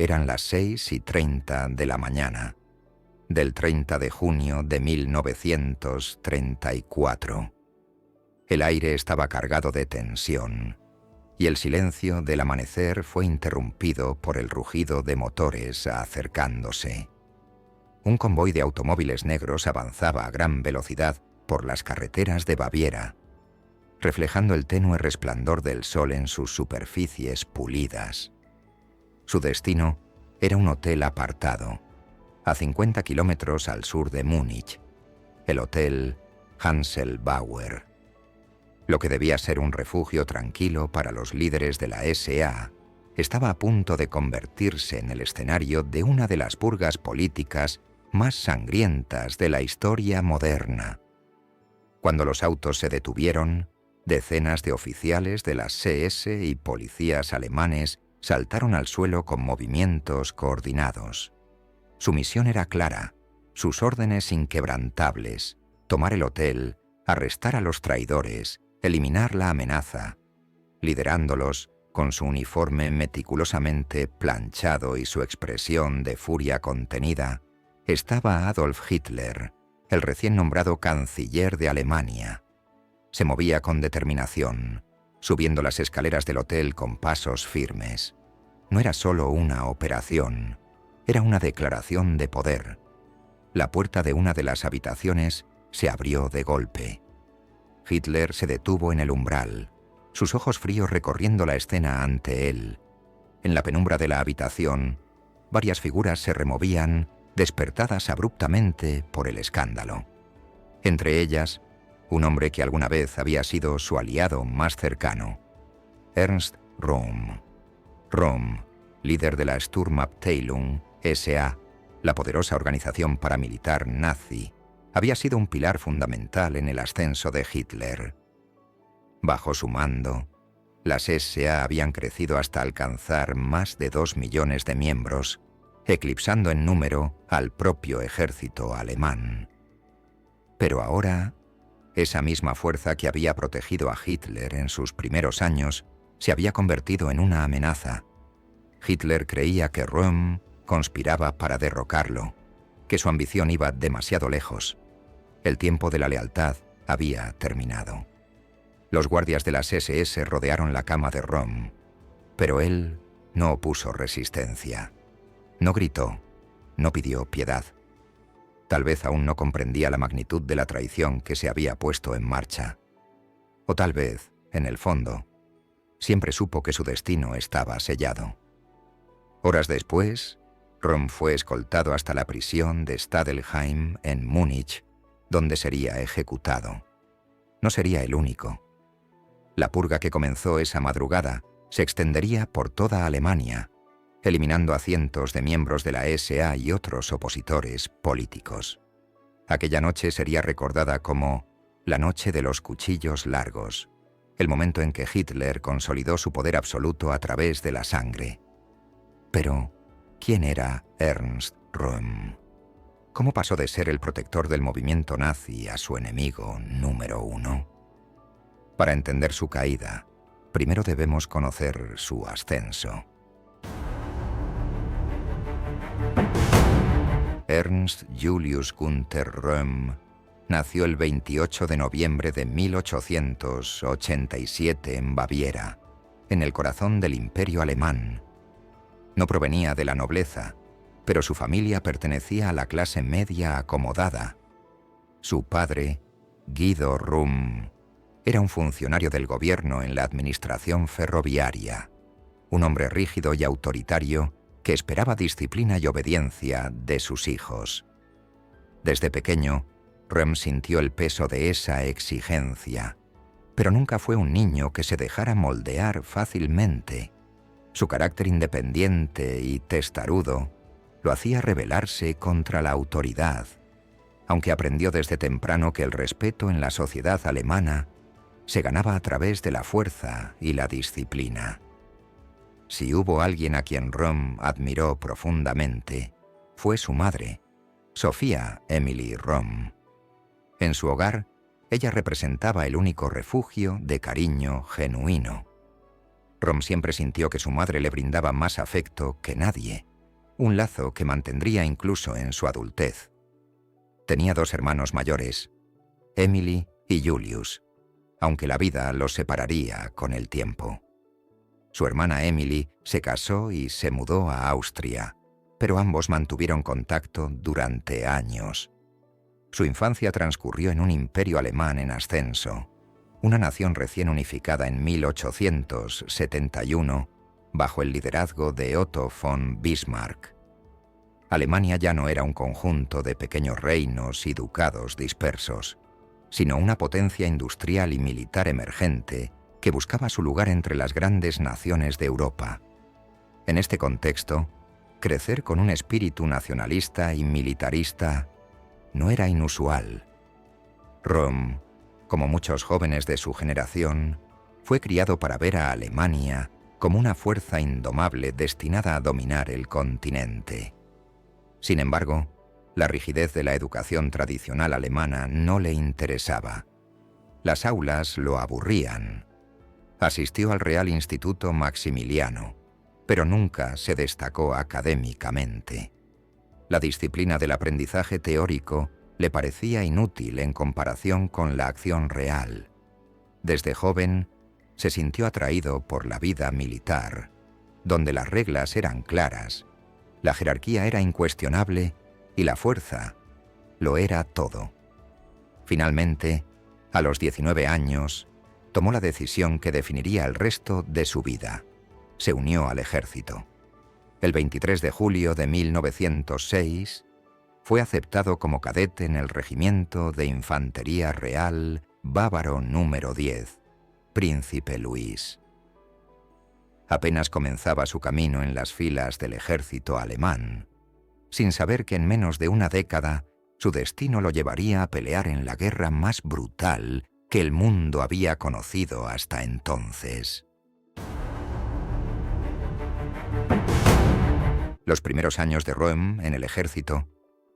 Eran las 6:30 de la mañana, del 30 de junio de 1934. El aire estaba cargado de tensión, y el silencio del amanecer fue interrumpido por el rugido de motores acercándose. Un convoy de automóviles negros avanzaba a gran velocidad por las carreteras de Baviera, reflejando el tenue resplandor del sol en sus superficies pulidas. Su destino era un hotel apartado, a 50 kilómetros al sur de Múnich, el Hotel Hanselbauer. Lo que debía ser un refugio tranquilo para los líderes de la SA estaba a punto de convertirse en el escenario de una de las purgas políticas más sangrientas de la historia moderna. Cuando los autos se detuvieron, decenas de oficiales de las SS y policías alemanes saltaron al suelo con movimientos coordinados. Su misión era clara, sus órdenes inquebrantables: tomar el hotel, arrestar a los traidores, eliminar la amenaza. Liderándolos, con su uniforme meticulosamente planchado y su expresión de furia contenida, estaba Adolf Hitler, el recién nombrado canciller de Alemania. Se movía con determinación, subiendo las escaleras del hotel con pasos firmes. No era solo una operación, era una declaración de poder. La puerta de una de las habitaciones se abrió de golpe. Hitler se detuvo en el umbral, sus ojos fríos recorriendo la escena ante él. En la penumbra de la habitación, varias figuras se removían, despertadas abruptamente por el escándalo. Entre ellas, un hombre que alguna vez había sido su aliado más cercano, Ernst Röhm. Röhm, líder de la Sturmabteilung SA, la poderosa organización paramilitar nazi, había sido un pilar fundamental en el ascenso de Hitler. Bajo su mando, las SA habían crecido hasta alcanzar más de 2 millones de miembros, eclipsando en número al propio ejército alemán. Pero ahora, esa misma fuerza que había protegido a Hitler en sus primeros años se había convertido en una amenaza. Hitler creía que Röhm conspiraba para derrocarlo, que su ambición iba demasiado lejos. El tiempo de la lealtad había terminado. Los guardias de las SS rodearon la cama de Röhm, pero él no opuso resistencia. No gritó, no pidió piedad. Tal vez aún no comprendía la magnitud de la traición que se había puesto en marcha. O tal vez, en el fondo, siempre supo que su destino estaba sellado. Horas después, Röhm fue escoltado hasta la prisión de Stadelheim en Múnich, donde sería ejecutado. No sería el único. La purga que comenzó esa madrugada se extendería por toda Alemania, eliminando a cientos de miembros de la SA y otros opositores políticos. Aquella noche sería recordada como la noche de los cuchillos largos, el momento en que Hitler consolidó su poder absoluto a través de la sangre. Pero, ¿quién era Ernst Röhm? ¿Cómo pasó de ser el protector del movimiento nazi a su enemigo número 1? Para entender su caída, primero debemos conocer su ascenso. Ernst Julius Gunther Röhm nació el 28 de noviembre de 1887 en Baviera, en el corazón del Imperio Alemán. No provenía de la nobleza, pero su familia pertenecía a la clase media acomodada. Su padre, Guido Röhm, era un funcionario del gobierno en la administración ferroviaria, un hombre rígido y autoritario que esperaba disciplina y obediencia de sus hijos. Desde pequeño, Röhm sintió el peso de esa exigencia, pero nunca fue un niño que se dejara moldear fácilmente. Su carácter independiente y testarudo lo hacía rebelarse contra la autoridad, aunque aprendió desde temprano que el respeto en la sociedad alemana se ganaba a través de la fuerza y la disciplina. Si hubo alguien a quien Röhm admiró profundamente, fue su madre, Sophia Emily Röhm. En su hogar, ella representaba el único refugio de cariño genuino. Röhm siempre sintió que su madre le brindaba más afecto que nadie, un lazo que mantendría incluso en su adultez. Tenía 2 hermanos mayores, Emily y Julius, aunque la vida los separaría con el tiempo. Su hermana Emily se casó y se mudó a Austria, pero ambos mantuvieron contacto durante años. Su infancia transcurrió en un imperio alemán en ascenso, una nación recién unificada en 1871 bajo el liderazgo de Otto von Bismarck. Alemania ya no era un conjunto de pequeños reinos y ducados dispersos, sino una potencia industrial y militar emergente que buscaba su lugar entre las grandes naciones de Europa. En este contexto, crecer con un espíritu nacionalista y militarista no era inusual. Rom, como muchos jóvenes de su generación, fue criado para ver a Alemania como una fuerza indomable destinada a dominar el continente. Sin embargo, la rigidez de la educación tradicional alemana no le interesaba. Las aulas lo aburrían. Asistió al Real Instituto Maximiliano, pero nunca se destacó académicamente. La disciplina del aprendizaje teórico le parecía inútil en comparación con la acción real. Desde joven, se sintió atraído por la vida militar, donde las reglas eran claras, la jerarquía era incuestionable y la fuerza lo era todo. Finalmente, a los 19 años, tomó la decisión que definiría el resto de su vida. Se unió al ejército. El 23 de julio de 1906, fue aceptado como cadete en el Regimiento de Infantería Real Bávaro número 10, Príncipe Luis. Apenas comenzaba su camino en las filas del ejército alemán, sin saber que en menos de una década su destino lo llevaría a pelear en la guerra más brutal que el mundo había conocido hasta entonces. Los primeros años de Röhm en el ejército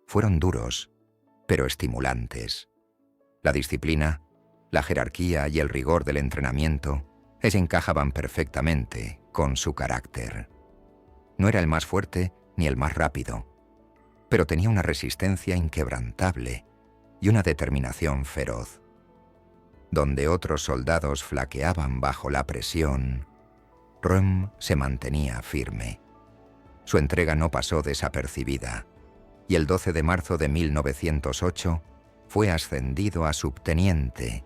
fueron duros, pero estimulantes. La disciplina, la jerarquía y el rigor del entrenamiento se encajaban perfectamente con su carácter. No era el más fuerte ni el más rápido, pero tenía una resistencia inquebrantable y una determinación feroz. Donde otros soldados flaqueaban bajo la presión, Röhm se mantenía firme. Su entrega no pasó desapercibida, y el 12 de marzo de 1908 fue ascendido a subteniente,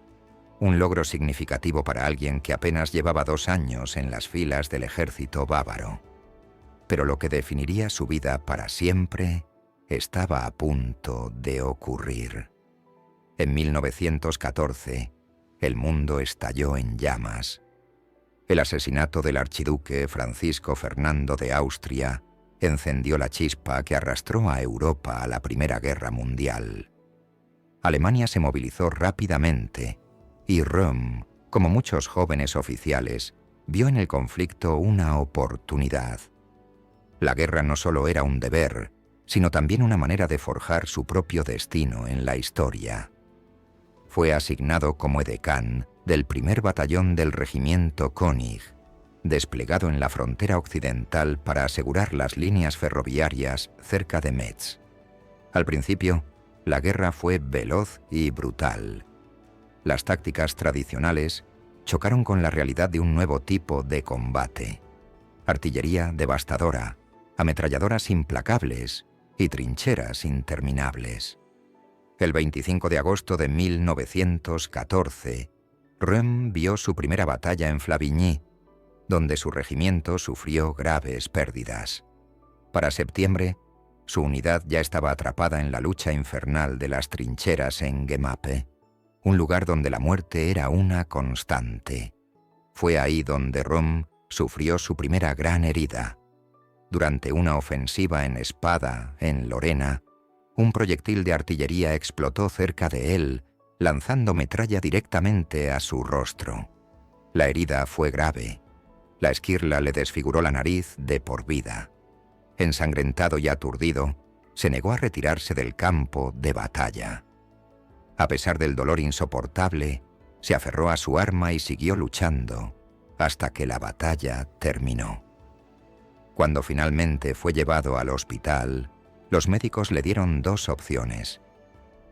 un logro significativo para alguien que apenas llevaba 2 años en las filas del ejército bávaro. Pero lo que definiría su vida para siempre estaba a punto de ocurrir. En 1914, el mundo estalló en llamas. El asesinato del archiduque Francisco Fernando de Austria encendió la chispa que arrastró a Europa a la Primera Guerra Mundial. Alemania se movilizó rápidamente y Röhm, como muchos jóvenes oficiales, vio en el conflicto una oportunidad. La guerra no solo era un deber, sino también una manera de forjar su propio destino en la historia. Fue asignado como edecán del primer batallón del regimiento König, desplegado en la frontera occidental para asegurar las líneas ferroviarias cerca de Metz. Al principio, la guerra fue veloz y brutal. Las tácticas tradicionales chocaron con la realidad de un nuevo tipo de combate. Artillería devastadora, ametralladoras implacables y trincheras interminables. El 25 de agosto de 1914, Röhm vio su primera batalla en Flavigny, donde su regimiento sufrió graves pérdidas. Para septiembre, su unidad ya estaba atrapada en la lucha infernal de las trincheras en Gemappe, un lugar donde la muerte era una constante. Fue ahí donde Röhm sufrió su primera gran herida. Durante una ofensiva en espada en Lorena, un proyectil de artillería explotó cerca de él, lanzando metralla directamente a su rostro. La herida fue grave. La esquirla le desfiguró la nariz de por vida. Ensangrentado y aturdido, se negó a retirarse del campo de batalla. A pesar del dolor insoportable, se aferró a su arma y siguió luchando hasta que la batalla terminó. Cuando finalmente fue llevado al hospital, los médicos le dieron dos opciones: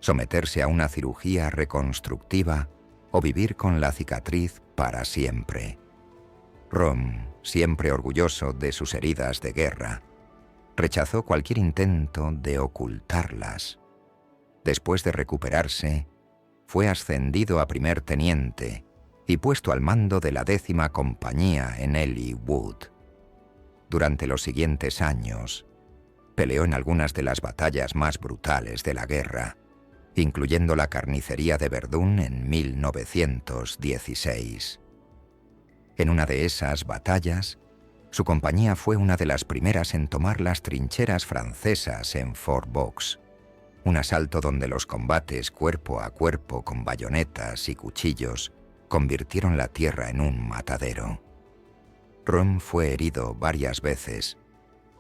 someterse a una cirugía reconstructiva o vivir con la cicatriz para siempre. Rom, siempre orgulloso de sus heridas de guerra, rechazó cualquier intento de ocultarlas. Después de recuperarse, fue ascendido a primer teniente y puesto al mando de la 10ª compañía en Ely Wood. Durante los siguientes años, peleó en algunas de las batallas más brutales de la guerra, incluyendo la carnicería de Verdún en 1916. En una de esas batallas, su compañía fue una de las primeras en tomar las trincheras francesas en Fort Vaux, un asalto donde los combates cuerpo a cuerpo con bayonetas y cuchillos convirtieron la tierra en un matadero. Rom fue herido varias veces,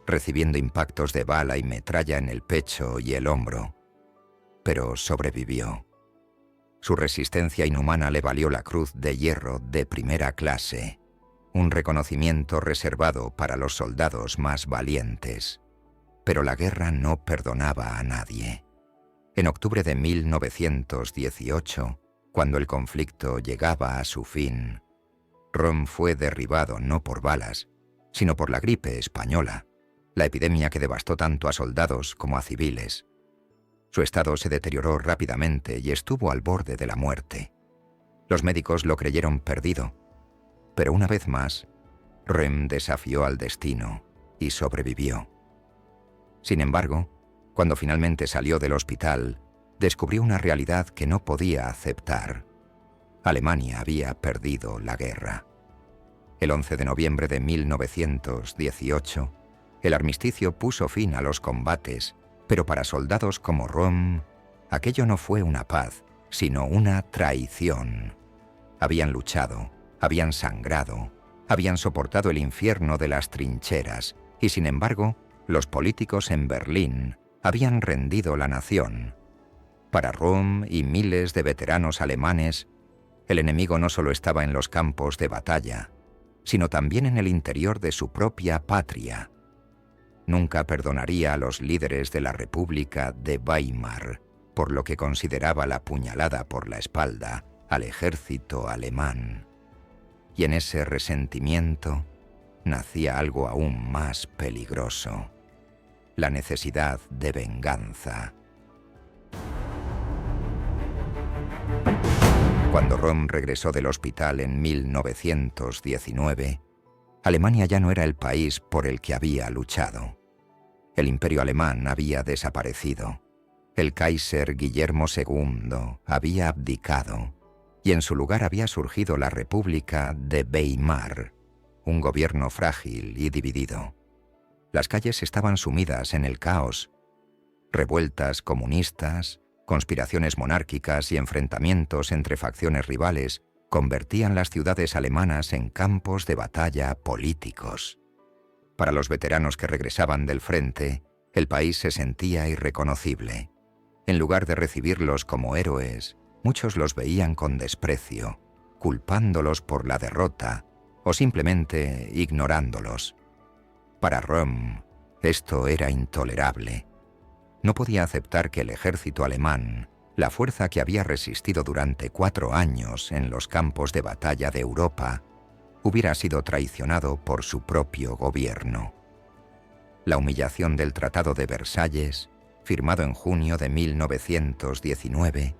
recibiendo impactos de bala y metralla en el pecho y el hombro, pero sobrevivió. Su resistencia inhumana le valió la Cruz de Hierro de primera clase, un reconocimiento reservado para los soldados más valientes. Pero la guerra no perdonaba a nadie. En octubre de 1918, cuando el conflicto llegaba a su fin, Rom fue derribado no por balas, sino por la gripe española, la epidemia que devastó tanto a soldados como a civiles. Su estado se deterioró rápidamente y estuvo al borde de la muerte. Los médicos lo creyeron perdido, pero una vez más, Rom desafió al destino y sobrevivió. Sin embargo, cuando finalmente salió del hospital, descubrió una realidad que no podía aceptar. Alemania había perdido la guerra. El 11 de noviembre de 1918, el armisticio puso fin a los combates, pero para soldados como Rom, aquello no fue una paz, sino una traición. Habían luchado, habían sangrado, habían soportado el infierno de las trincheras, y sin embargo, los políticos en Berlín habían rendido la nación. Para Rom y miles de veteranos alemanes, el enemigo no solo estaba en los campos de batalla, sino también en el interior de su propia patria. Nunca perdonaría a los líderes de la República de Weimar por lo que consideraba la puñalada por la espalda al ejército alemán. Y en ese resentimiento nacía algo aún más peligroso: la necesidad de venganza. Cuando Rom regresó del hospital en 1919, Alemania ya no era el país por el que había luchado. El imperio alemán había desaparecido. El Kaiser Guillermo II había abdicado y en su lugar había surgido la República de Weimar, un gobierno frágil y dividido. Las calles estaban sumidas en el caos. Revueltas comunistas, conspiraciones monárquicas y enfrentamientos entre facciones rivales convertían las ciudades alemanas en campos de batalla políticos. Para los veteranos que regresaban del frente, el país se sentía irreconocible. En lugar de recibirlos como héroes, muchos los veían con desprecio, culpándolos por la derrota o simplemente ignorándolos. Para Rom, esto era intolerable. No podía aceptar que el ejército alemán, la fuerza que había resistido durante 4 años en los campos de batalla de Europa, hubiera sido traicionado por su propio gobierno. La humillación del Tratado de Versalles, firmado en junio de 1919,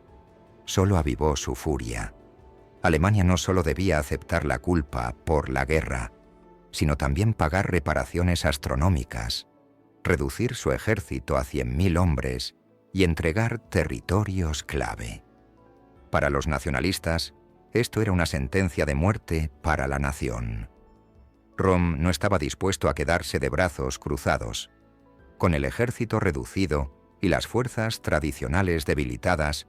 solo avivó su furia. Alemania no solo debía aceptar la culpa por la guerra, sino también pagar reparaciones astronómicas, reducir su ejército a 100.000 hombres y entregar territorios clave. Para los nacionalistas, esto era una sentencia de muerte para la nación. Rom no estaba dispuesto a quedarse de brazos cruzados. Con el ejército reducido y las fuerzas tradicionales debilitadas,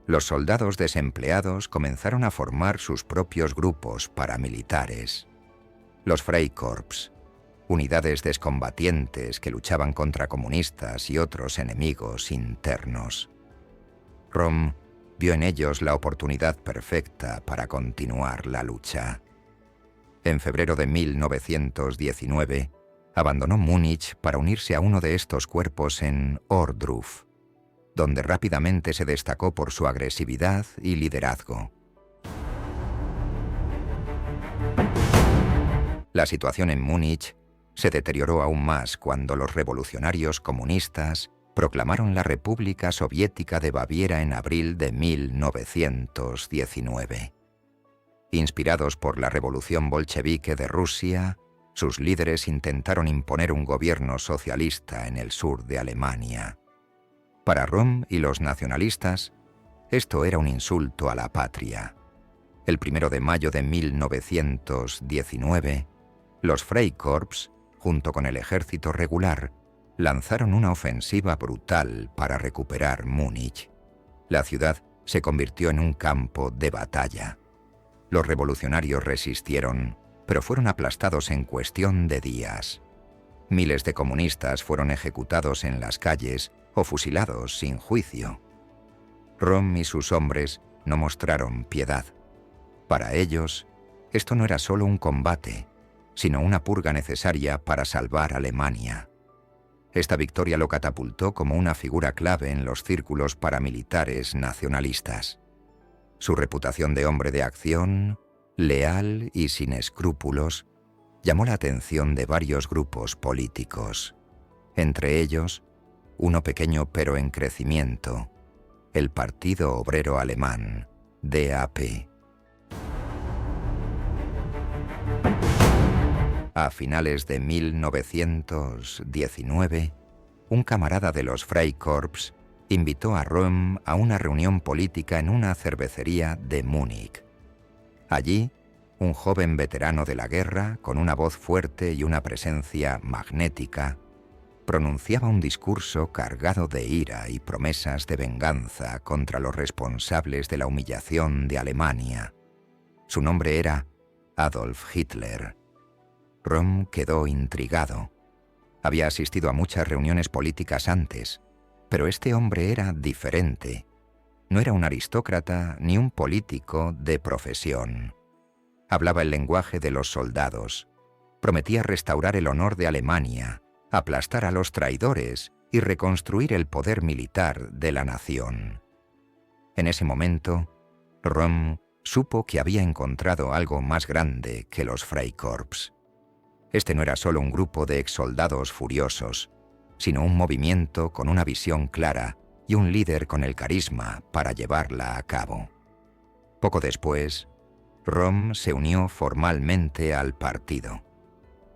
los soldados desempleados comenzaron a formar sus propios grupos paramilitares. Los Freikorps, unidades descombatientes que luchaban contra comunistas y otros enemigos internos. Rom vio en ellos la oportunidad perfecta para continuar la lucha. En febrero de 1919, Abandonó Múnich para unirse a uno de estos cuerpos en Ohrdruf, donde rápidamente se destacó por su agresividad y liderazgo. La situación en Múnich se deterioró aún más cuando los revolucionarios comunistas proclamaron la República Soviética de Baviera en abril de 1919. Inspirados por la revolución bolchevique de Rusia, sus líderes intentaron imponer un gobierno socialista en el sur de Alemania. Para Röhm y los nacionalistas, esto era un insulto a la patria. El 1 de mayo de 1919, los Freikorps, junto con el ejército regular, lanzaron una ofensiva brutal para recuperar Múnich. La ciudad se convirtió en un campo de batalla. Los revolucionarios resistieron, pero fueron aplastados en cuestión de días. Miles de comunistas fueron ejecutados en las calles o fusilados sin juicio. Röhm y sus hombres no mostraron piedad. Para ellos, esto no era solo un combate, sino una purga necesaria para salvar Alemania. Esta victoria lo catapultó como una figura clave en los círculos paramilitares nacionalistas. Su reputación de hombre de acción, leal y sin escrúpulos, llamó la atención de varios grupos políticos. Entre ellos, uno pequeño pero en crecimiento, el Partido Obrero Alemán, DAP. A finales de 1919, un camarada de los Freikorps invitó a Röhm a una reunión política en una cervecería de Múnich. Allí, un joven veterano de la guerra, con una voz fuerte y una presencia magnética, pronunciaba un discurso cargado de ira y promesas de venganza contra los responsables de la humillación de Alemania. Su nombre era Adolf Hitler. Röhm quedó intrigado. Había asistido a muchas reuniones políticas antes, pero este hombre era diferente. No era un aristócrata ni un político de profesión. Hablaba el lenguaje de los soldados. Prometía restaurar el honor de Alemania, aplastar a los traidores y reconstruir el poder militar de la nación. En ese momento, Röhm supo que había encontrado algo más grande que los Freikorps. Este no era solo un grupo de exsoldados furiosos, sino un movimiento con una visión clara y un líder con el carisma para llevarla a cabo. Poco después, Röhm se unió formalmente al partido.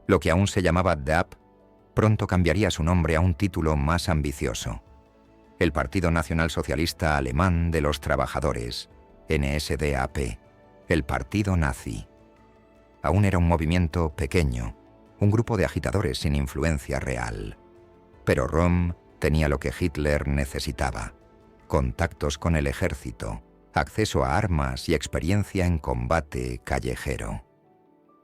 Lo que aún se llamaba DAP pronto cambiaría su nombre a un título más ambicioso: el Partido Nacional Socialista Alemán de los Trabajadores, NSDAP, el partido nazi. Aún era un movimiento pequeño, un grupo de agitadores sin influencia real. Pero Röhm tenía lo que Hitler necesitaba: contactos con el ejército, acceso a armas y experiencia en combate callejero.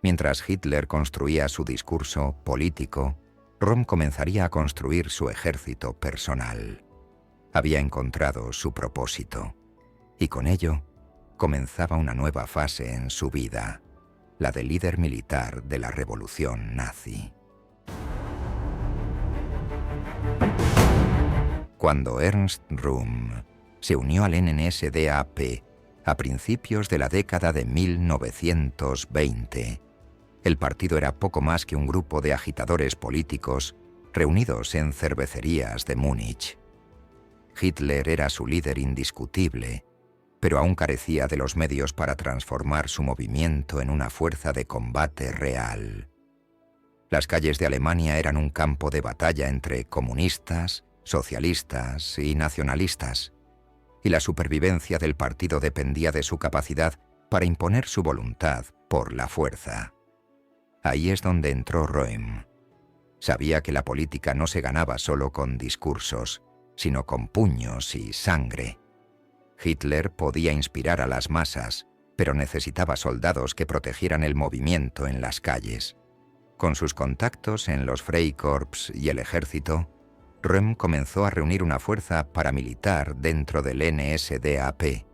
Mientras Hitler construía su discurso político, Röhm comenzaría a construir su ejército personal. Había encontrado su propósito, y con ello comenzaba una nueva fase en su vida, la de líder militar de la revolución nazi. Cuando Ernst Röhm se unió al NSDAP a principios de la década de 1920, el partido era poco más que un grupo de agitadores políticos reunidos en cervecerías de Múnich. Hitler era su líder indiscutible, pero aún carecía de los medios para transformar su movimiento en una fuerza de combate real. Las calles de Alemania eran un campo de batalla entre comunistas, socialistas y nacionalistas, y la supervivencia del partido dependía de su capacidad para imponer su voluntad por la fuerza. Ahí es donde entró Röhm. Sabía que la política no se ganaba solo con discursos, sino con puños y sangre. Hitler podía inspirar a las masas, pero necesitaba soldados que protegieran el movimiento en las calles. Con sus contactos en los Freikorps y el ejército, Röhm comenzó a reunir una fuerza paramilitar dentro del NSDAP.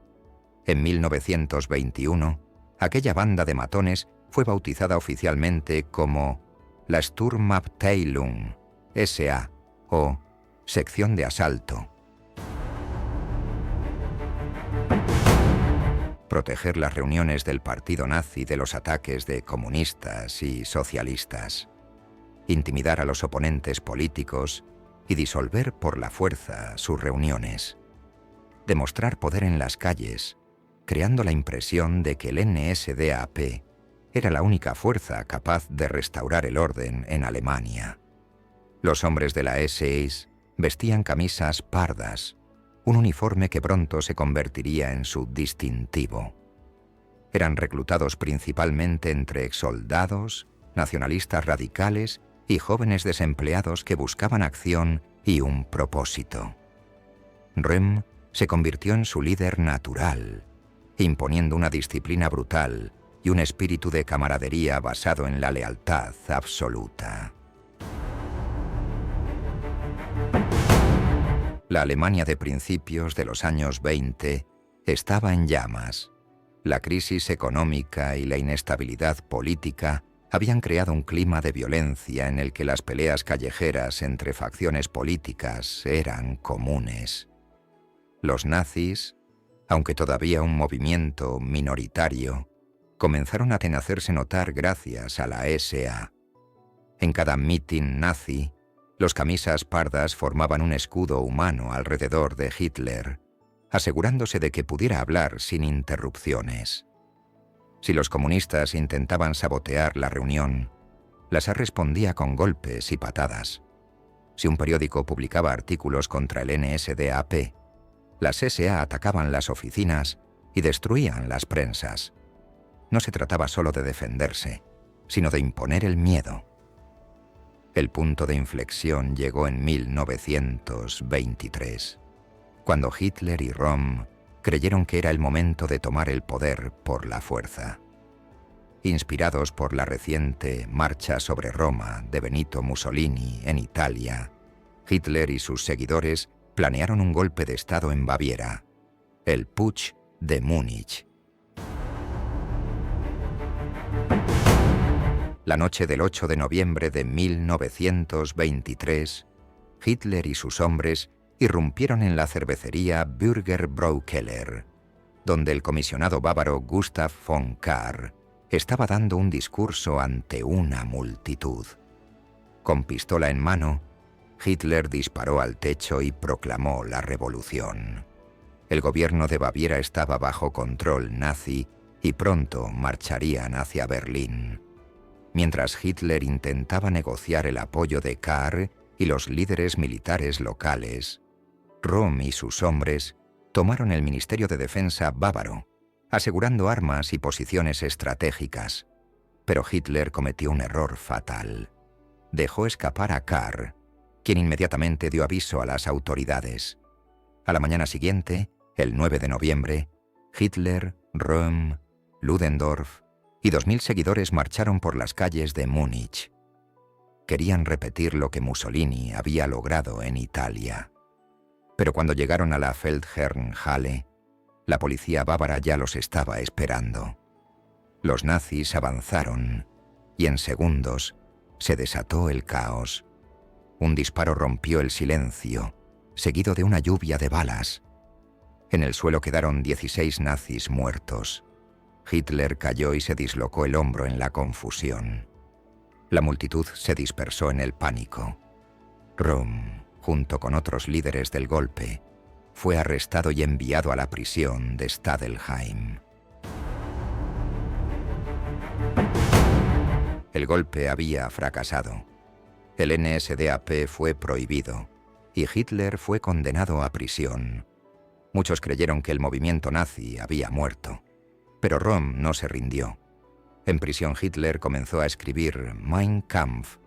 En 1921, aquella banda de matones fue bautizada oficialmente como la Sturmabteilung, SA, o sección de asalto. Proteger las reuniones del partido nazi de los ataques de comunistas y socialistas. Intimidar a los oponentes políticos y disolver por la fuerza sus reuniones. Demostrar poder en las calles, creando la impresión de que el NSDAP era la única fuerza capaz de restaurar el orden en Alemania. Los hombres de la SS vestían camisas pardas, un uniforme que pronto se convertiría en su distintivo. Eran reclutados principalmente entre exsoldados, nacionalistas radicales y jóvenes desempleados que buscaban acción y un propósito. Röhm se convirtió en su líder natural, imponiendo una disciplina brutal y un espíritu de camaradería basado en la lealtad absoluta. La Alemania de principios de los años 20 estaba en llamas. La crisis económica y la inestabilidad política habían creado un clima de violencia en el que las peleas callejeras entre facciones políticas eran comunes. Los nazis, aunque todavía un movimiento minoritario, comenzaron a hacerse notar gracias a la SA. En cada mitin nazi, los camisas pardas formaban un escudo humano alrededor de Hitler, asegurándose de que pudiera hablar sin interrupciones. Si los comunistas intentaban sabotear la reunión, la SA respondía con golpes y patadas. Si un periódico publicaba artículos contra el NSDAP, las SA atacaban las oficinas y destruían las prensas. No se trataba solo de defenderse, sino de imponer el miedo. El punto de inflexión llegó en 1923, cuando Hitler y Röhm creyeron que era el momento de tomar el poder por la fuerza. Inspirados por la reciente Marcha sobre Roma de Benito Mussolini en Italia, Hitler y sus seguidores planearon un golpe de Estado en Baviera, el Putsch de Múnich. La noche del 8 de noviembre de 1923, Hitler y sus hombres irrumpieron en la cervecería Bürgerbräukeller, donde el comisionado bávaro Gustav von Kahr estaba dando un discurso ante una multitud. Con pistola en mano, Hitler disparó al techo y proclamó la revolución. El gobierno de Baviera estaba bajo control nazi y pronto marcharían hacia Berlín. Mientras Hitler intentaba negociar el apoyo de Kahr y los líderes militares locales, Röhm y sus hombres tomaron el Ministerio de Defensa bávaro, asegurando armas y posiciones estratégicas. Pero Hitler cometió un error fatal. Dejó escapar a Kahr, quien inmediatamente dio aviso a las autoridades. A la mañana siguiente, el 9 de noviembre, Hitler, Röhm, Ludendorff y 2000 seguidores marcharon por las calles de Múnich. Querían repetir lo que Mussolini había logrado en Italia. Pero cuando llegaron a la Feldherrnhalle, la policía bávara ya los estaba esperando. Los nazis avanzaron y en segundos se desató el caos. Un disparo rompió el silencio, seguido de una lluvia de balas. En el suelo quedaron 16 nazis muertos. Hitler cayó y se dislocó el hombro en la confusión. La multitud se dispersó en el pánico. Röhm, junto con otros líderes del golpe, fue arrestado y enviado a la prisión de Stadelheim. El golpe había fracasado. El NSDAP fue prohibido y Hitler fue condenado a prisión. Muchos creyeron que el movimiento nazi había muerto. Pero Röhm no se rindió. En prisión Hitler comenzó a escribir Mein Kampf,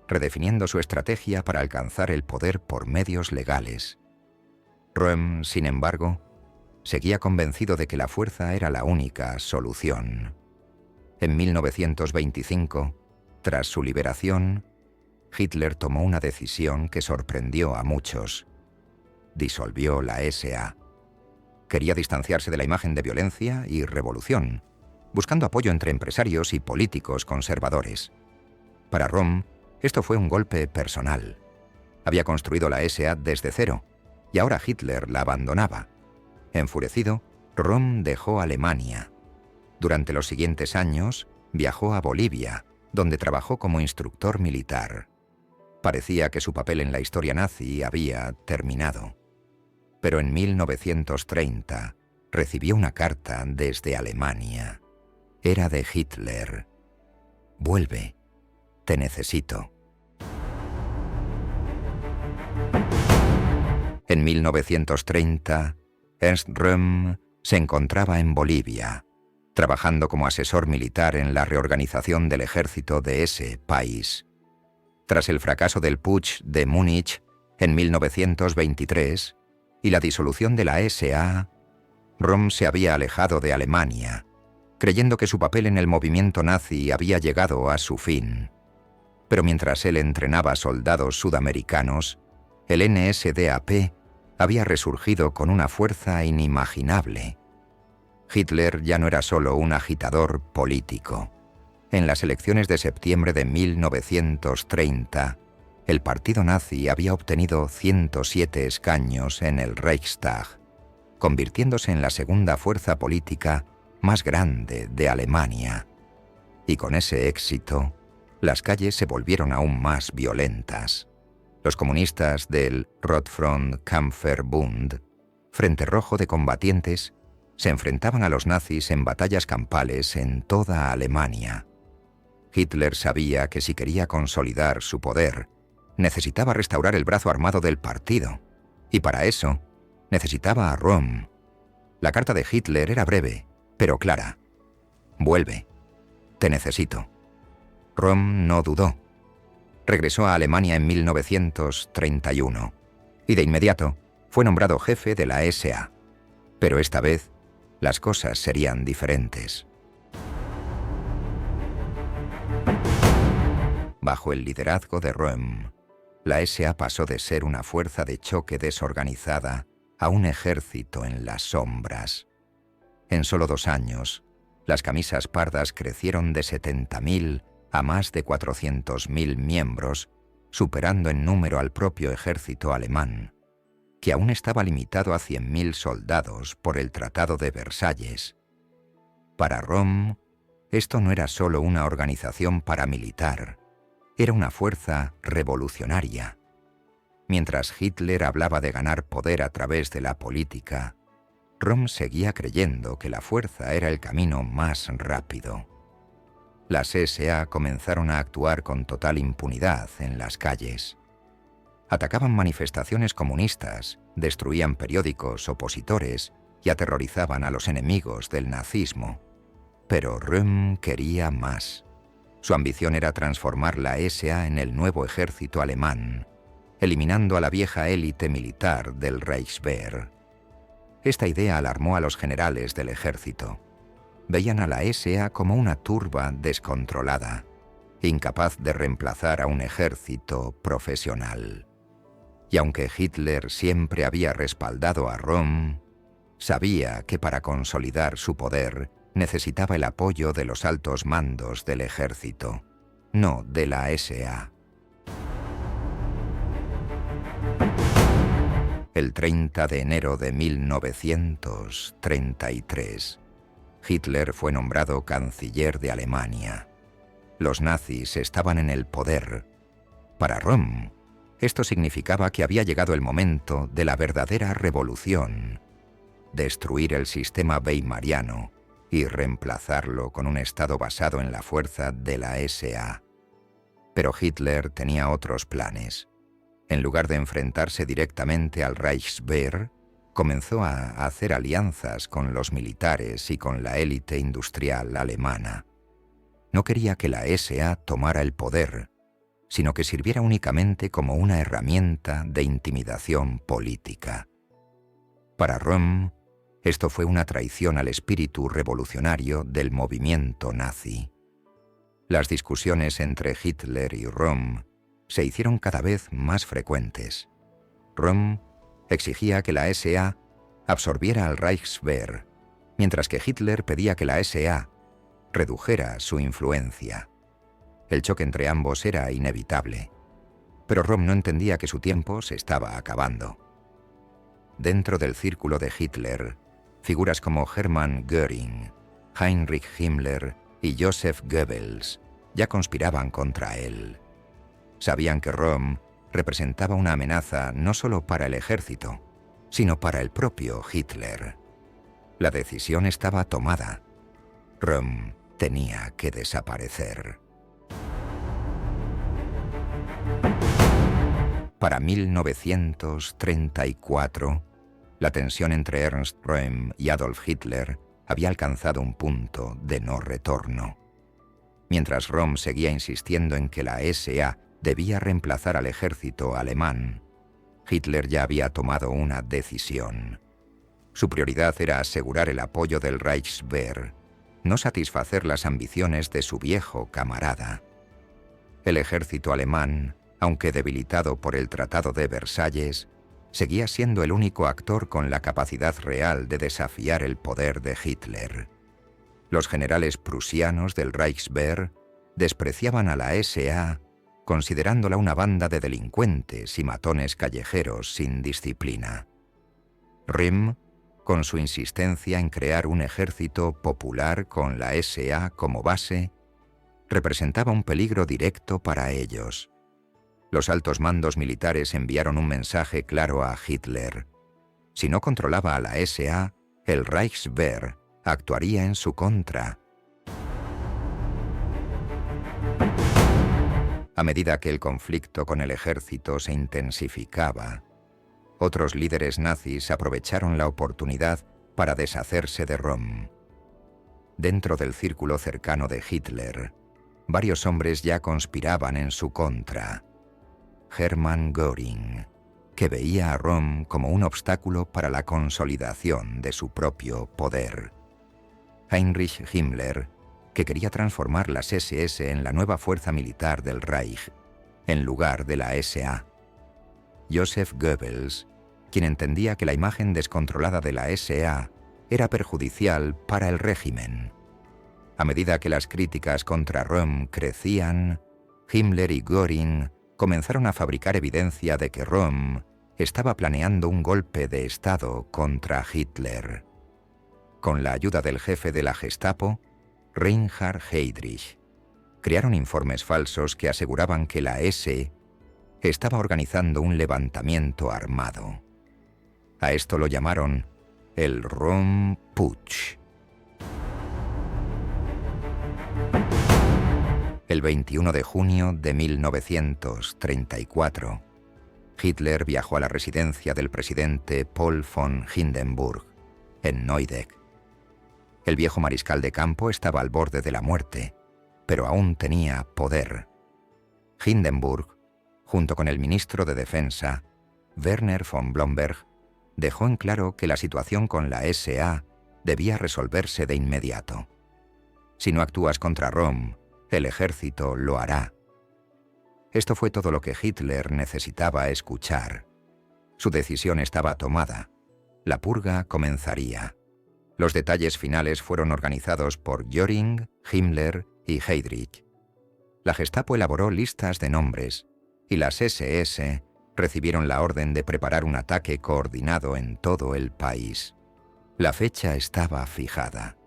redefiniendo su estrategia para alcanzar el poder por medios legales. Röhm, sin embargo, seguía convencido de que la fuerza era la única solución. En 1925, tras su liberación, Hitler tomó una decisión que sorprendió a muchos. Disolvió la SA. Quería distanciarse de la imagen de violencia y revolución, buscando apoyo entre empresarios y políticos conservadores. Para Röhm, esto fue un golpe personal. Había construido la SA desde cero, y ahora Hitler la abandonaba. Enfurecido, Röhm dejó Alemania. Durante los siguientes años, viajó a Bolivia, donde trabajó como instructor militar. Parecía que su papel en la historia nazi había terminado. Pero en 1930 recibió una carta desde Alemania. Era de Hitler. «Vuelve. Te necesito». En 1930, Ernst Röhm se encontraba en Bolivia, trabajando como asesor militar en la reorganización del ejército de ese país. Tras el fracaso del Putsch de Múnich en 1923 y la disolución de la SA, Röhm se había alejado de Alemania, creyendo que su papel en el movimiento nazi había llegado a su fin. Pero mientras él entrenaba soldados sudamericanos, el NSDAP había resurgido con una fuerza inimaginable. Hitler ya no era solo un agitador político. En las elecciones de septiembre de 1930, el partido nazi había obtenido 107 escaños en el Reichstag, convirtiéndose en la segunda fuerza política más grande de Alemania. Y con ese éxito, las calles se volvieron aún más violentas. Los comunistas del Rotfront-Kampfverbund, Frente Rojo de Combatientes, se enfrentaban a los nazis en batallas campales en toda Alemania. Hitler sabía que si quería consolidar su poder, necesitaba restaurar el brazo armado del partido, y para eso necesitaba a Röhm. La carta de Hitler era breve, pero clara. «Vuelve. Te necesito». Röhm no dudó. Regresó a Alemania en 1931 y de inmediato fue nombrado jefe de la SA. Pero esta vez las cosas serían diferentes. Bajo el liderazgo de Röhm, la SA pasó de ser una fuerza de choque desorganizada a un ejército en las sombras. En solo 2 años, las camisas pardas crecieron de 70.000 a más de 400.000 miembros, superando en número al propio ejército alemán, que aún estaba limitado a 100.000 soldados por el Tratado de Versalles. Para Röhm, esto no era solo una organización paramilitar, era una fuerza revolucionaria. Mientras Hitler hablaba de ganar poder a través de la política, Röhm seguía creyendo que la fuerza era el camino más rápido. Las SA comenzaron a actuar con total impunidad en las calles. Atacaban manifestaciones comunistas, destruían periódicos opositores y aterrorizaban a los enemigos del nazismo. Pero Röhm quería más. Su ambición era transformar la SA en el nuevo ejército alemán, eliminando a la vieja élite militar del Reichswehr. Esta idea alarmó a los generales del ejército. Veían a la SA como una turba descontrolada, incapaz de reemplazar a un ejército profesional. Y aunque Hitler siempre había respaldado a Röhm, sabía que para consolidar su poder necesitaba el apoyo de los altos mandos del ejército, no de la SA. El 30 de enero de 1933, Hitler fue nombrado canciller de Alemania. Los nazis estaban en el poder. Para Röhm, esto significaba que había llegado el momento de la verdadera revolución, destruir el sistema weimariano y reemplazarlo con un Estado basado en la fuerza de la SA. Pero Hitler tenía otros planes. En lugar de enfrentarse directamente al Reichswehr, comenzó a hacer alianzas con los militares y con la élite industrial alemana. No quería que la SA tomara el poder, sino que sirviera únicamente como una herramienta de intimidación política. Para Röhm, esto fue una traición al espíritu revolucionario del movimiento nazi. Las discusiones entre Hitler y Röhm se hicieron cada vez más frecuentes. Röhm exigía que la SA absorbiera al Reichswehr, mientras que Hitler pedía que la SA redujera su influencia. El choque entre ambos era inevitable, pero Röhm no entendía que su tiempo se estaba acabando. Dentro del círculo de Hitler, figuras como Hermann Göring, Heinrich Himmler y Joseph Goebbels ya conspiraban contra él. Sabían que Röhm representaba una amenaza no solo para el ejército, sino para el propio Hitler. La decisión estaba tomada. Röhm tenía que desaparecer. Para 1934, la tensión entre Ernst Röhm y Adolf Hitler había alcanzado un punto de no retorno. Mientras Röhm seguía insistiendo en que la SA debía reemplazar al ejército alemán, Hitler ya había tomado una decisión. Su prioridad era asegurar el apoyo del Reichswehr, no satisfacer las ambiciones de su viejo camarada. El ejército alemán, aunque debilitado por el Tratado de Versalles, seguía siendo el único actor con la capacidad real de desafiar el poder de Hitler. Los generales prusianos del Reichswehr despreciaban a la SA, considerándola una banda de delincuentes y matones callejeros sin disciplina. Röhm, con su insistencia en crear un ejército popular con la SA como base, representaba un peligro directo para ellos. Los altos mandos militares enviaron un mensaje claro a Hitler. Si no controlaba a la SA, el Reichswehr actuaría en su contra. A medida que el conflicto con el ejército se intensificaba, otros líderes nazis aprovecharon la oportunidad para deshacerse de Röhm. Dentro del círculo cercano de Hitler, varios hombres ya conspiraban en su contra. Hermann Göring, que veía a Röhm como un obstáculo para la consolidación de su propio poder. Heinrich Himmler, que quería transformar las SS en la nueva fuerza militar del Reich, en lugar de la SA. Joseph Goebbels, quien entendía que la imagen descontrolada de la SA era perjudicial para el régimen. A medida que las críticas contra Röhm crecían, Himmler y Göring comenzaron a fabricar evidencia de que Röhm estaba planeando un golpe de Estado contra Hitler. Con la ayuda del jefe de la Gestapo, Reinhard Heydrich, crearon informes falsos que aseguraban que la SS estaba organizando un levantamiento armado. A esto lo llamaron el Röhm-Putsch. El 21 de junio de 1934, Hitler viajó a la residencia del presidente Paul von Hindenburg, en Neudeck. El viejo mariscal de campo estaba al borde de la muerte, pero aún tenía poder. Hindenburg, junto con el ministro de Defensa, Werner von Blomberg, dejó en claro que la situación con la SA debía resolverse de inmediato. Si no actúas contra Röhm, el ejército lo hará. Esto fue todo lo que Hitler necesitaba escuchar. Su decisión estaba tomada. La purga comenzaría. Los detalles finales fueron organizados por Göring, Himmler y Heydrich. La Gestapo elaboró listas de nombres y las SS recibieron la orden de preparar un ataque coordinado en todo el país. La fecha estaba fijada: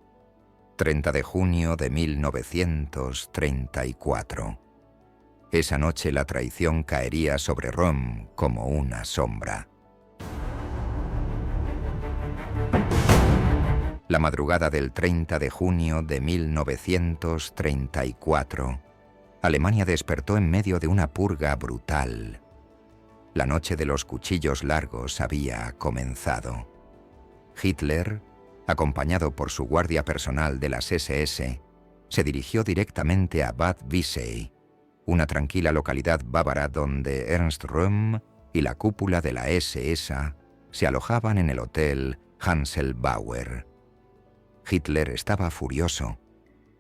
30 de junio de 1934. Esa noche la traición caería sobre Röhm como una sombra. La madrugada del 30 de junio de 1934, Alemania despertó en medio de una purga brutal. La noche de los cuchillos largos había comenzado. Hitler, acompañado por su guardia personal de las SS, se dirigió directamente a Bad Wiessee, una tranquila localidad bávara donde Ernst Röhm y la cúpula de la SS se alojaban en el hotel Hanselbauer. Hitler estaba furioso.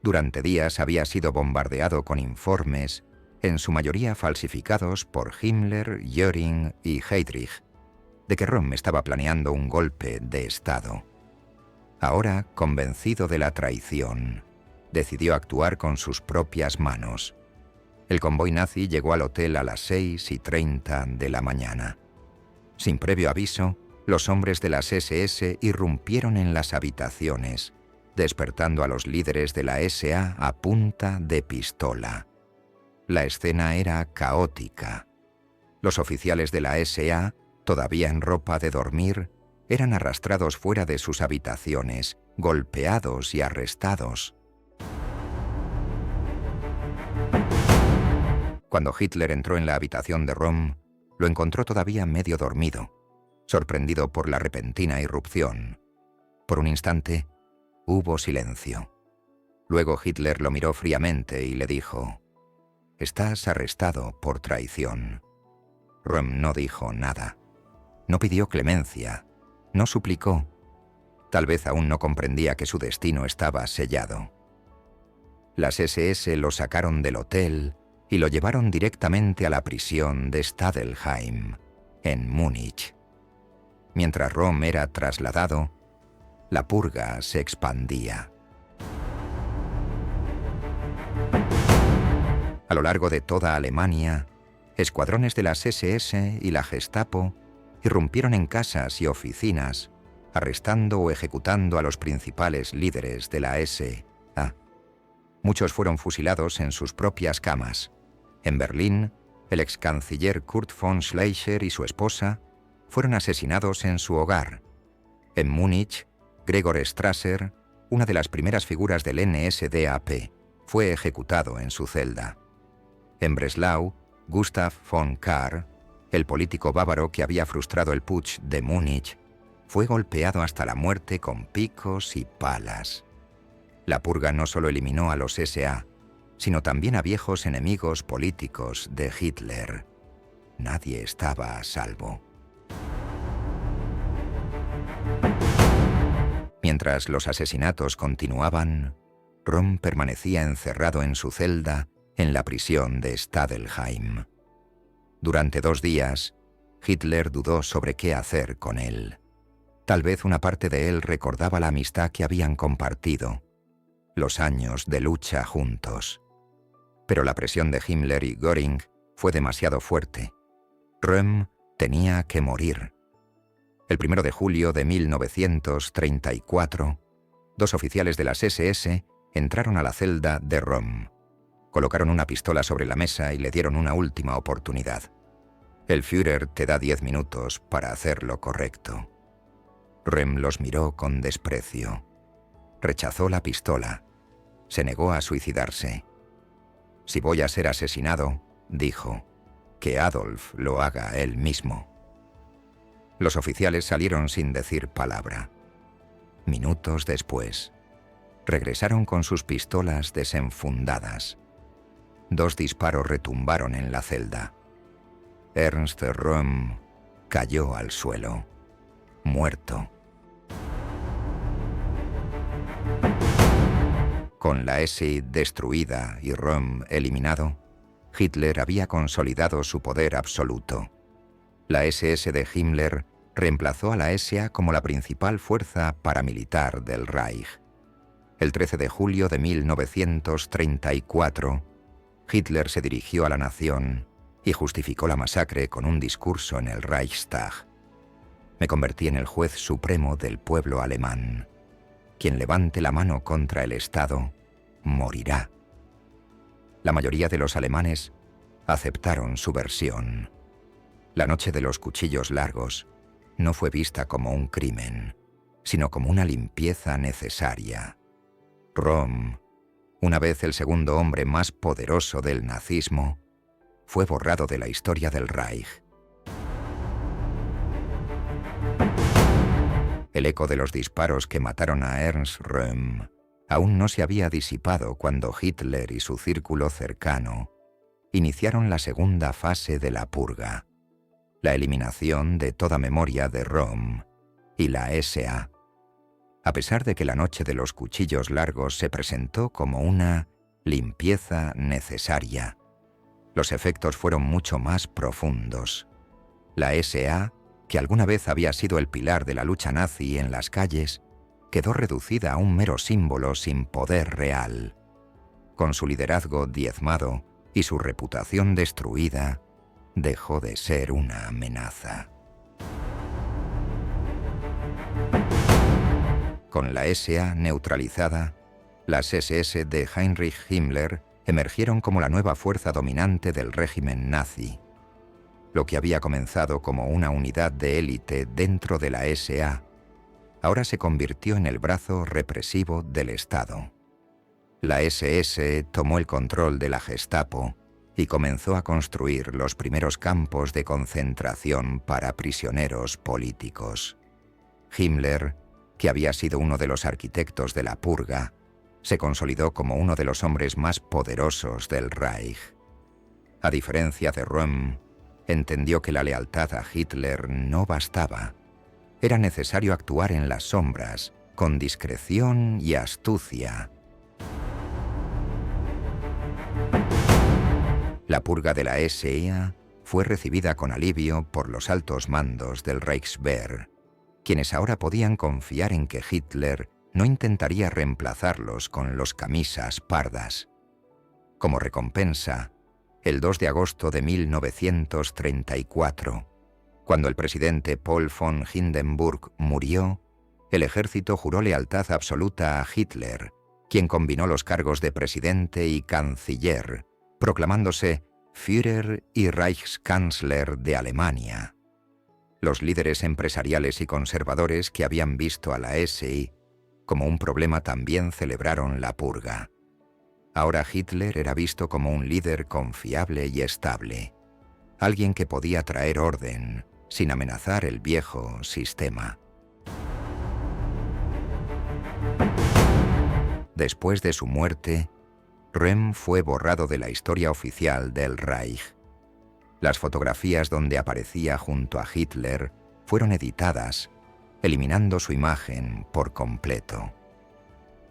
Durante días había sido bombardeado con informes, en su mayoría falsificados por Himmler, Göring y Heydrich, de que Röhm estaba planeando un golpe de Estado. Ahora, convencido de la traición, decidió actuar con sus propias manos. El convoy nazi llegó al hotel a las 6:30 de la mañana. Sin previo aviso, los hombres de las SS irrumpieron en las habitaciones, despertando a los líderes de la SA a punta de pistola. La escena era caótica. Los oficiales de la SA, todavía en ropa de dormir, eran arrastrados fuera de sus habitaciones, golpeados y arrestados. Cuando Hitler entró en la habitación de Röhm, lo encontró todavía medio dormido, sorprendido por la repentina irrupción. Por un instante, hubo silencio. Luego Hitler lo miró fríamente y le dijo: «Estás arrestado por traición». Röhm no dijo nada. No pidió clemencia. No suplicó. Tal vez aún no comprendía que su destino estaba sellado. Las SS lo sacaron del hotel y lo llevaron directamente a la prisión de Stadelheim, en Múnich. Mientras Röhm era trasladado, la purga se expandía. A lo largo de toda Alemania, escuadrones de las SS y la Gestapo irrumpieron en casas y oficinas, arrestando o ejecutando a los principales líderes de la SA. Muchos fueron fusilados en sus propias camas. En Berlín, el ex canciller Kurt von Schleicher y su esposa fueron asesinados en su hogar. En Múnich, Gregor Strasser, una de las primeras figuras del NSDAP, fue ejecutado en su celda. En Breslau, Gustav von Kahr, el político bávaro que había frustrado el putsch de Múnich, fue golpeado hasta la muerte con picos y palas. La purga no solo eliminó a los SA, sino también a viejos enemigos políticos de Hitler. Nadie estaba a salvo. Mientras los asesinatos continuaban, Röhm permanecía encerrado en su celda en la prisión de Stadelheim. Durante 2 días, Hitler dudó sobre qué hacer con él. Tal vez una parte de él recordaba la amistad que habían compartido, los años de lucha juntos. Pero la presión de Himmler y Göring fue demasiado fuerte. Röhm tenía que morir. El 1 de julio de 1934, 2 oficiales de las SS entraron a la celda de Röhm. Colocaron una pistola sobre la mesa y le dieron una última oportunidad. El Führer te da 10 minutos para hacer lo correcto. Röhm los miró con desprecio. Rechazó la pistola. Se negó a suicidarse. «Si voy a ser asesinado», dijo, «que Adolf lo haga él mismo». Los oficiales salieron sin decir palabra. Minutos después, regresaron con sus pistolas desenfundadas. 2 disparos retumbaron en la celda. Ernst Röhm cayó al suelo, muerto. Con la SI destruida y Röhm eliminado, Hitler había consolidado su poder absoluto. La SS de Himmler reemplazó a la SA como la principal fuerza paramilitar del Reich. El 13 de julio de 1934, Hitler se dirigió a la nación y justificó la masacre con un discurso en el Reichstag. «Me convertí en el juez supremo del pueblo alemán. Quien levante la mano contra el Estado, morirá». La mayoría de los alemanes aceptaron su versión. La noche de los cuchillos largos no fue vista como un crimen, sino como una limpieza necesaria. Röhm, una vez el segundo hombre más poderoso del nazismo, fue borrado de la historia del Reich. El eco de los disparos que mataron a Ernst Röhm aún no se había disipado cuando Hitler y su círculo cercano iniciaron la segunda fase de la purga, la eliminación de toda memoria de Röhm y la SA. A pesar de que la noche de los cuchillos largos se presentó como una limpieza necesaria, los efectos fueron mucho más profundos. La SA, que alguna vez había sido el pilar de la lucha nazi en las calles, quedó reducida a un mero símbolo sin poder real. Con su liderazgo diezmado, y su reputación destruida, dejó de ser una amenaza. Con la SA neutralizada, las SS de Heinrich Himmler emergieron como la nueva fuerza dominante del régimen nazi. Lo que había comenzado como una unidad de élite dentro de la SA, ahora se convirtió en el brazo represivo del Estado. La SS tomó el control de la Gestapo y comenzó a construir los primeros campos de concentración para prisioneros políticos. Himmler, que había sido uno de los arquitectos de la purga, se consolidó como uno de los hombres más poderosos del Reich. A diferencia de Röhm, entendió que la lealtad a Hitler no bastaba. Era necesario actuar en las sombras, con discreción y astucia. La purga de la SA fue recibida con alivio por los altos mandos del Reichswehr, quienes ahora podían confiar en que Hitler no intentaría reemplazarlos con los camisas pardas. Como recompensa, el 2 de agosto de 1934, cuando el presidente Paul von Hindenburg murió, el ejército juró lealtad absoluta a Hitler, quien combinó los cargos de presidente y canciller, proclamándose Führer y Reichskanzler de Alemania. Los líderes empresariales y conservadores que habían visto a la SI como un problema también celebraron la purga. Ahora Hitler era visto como un líder confiable y estable, alguien que podía traer orden sin amenazar el viejo sistema. Después de su muerte, Röhm fue borrado de la historia oficial del Reich. Las fotografías donde aparecía junto a Hitler fueron editadas, eliminando su imagen por completo.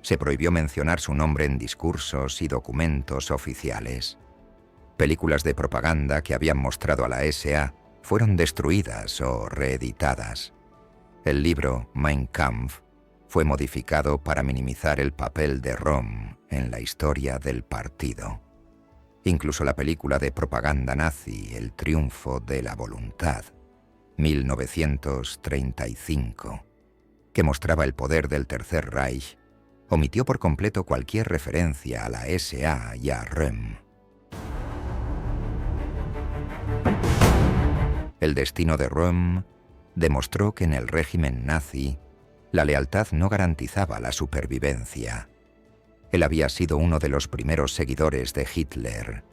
Se prohibió mencionar su nombre en discursos y documentos oficiales. Películas de propaganda que habían mostrado a la SA fueron destruidas o reeditadas. El libro Mein Kampf fue modificado para minimizar el papel de Röhm en la historia del partido. Incluso la película de propaganda nazi El triunfo de la voluntad, 1935, que mostraba el poder del Tercer Reich, omitió por completo cualquier referencia a la SA y a Röhm. El destino de Röhm demostró que en el régimen nazi la lealtad no garantizaba la supervivencia. Él había sido uno de los primeros seguidores de Hitler,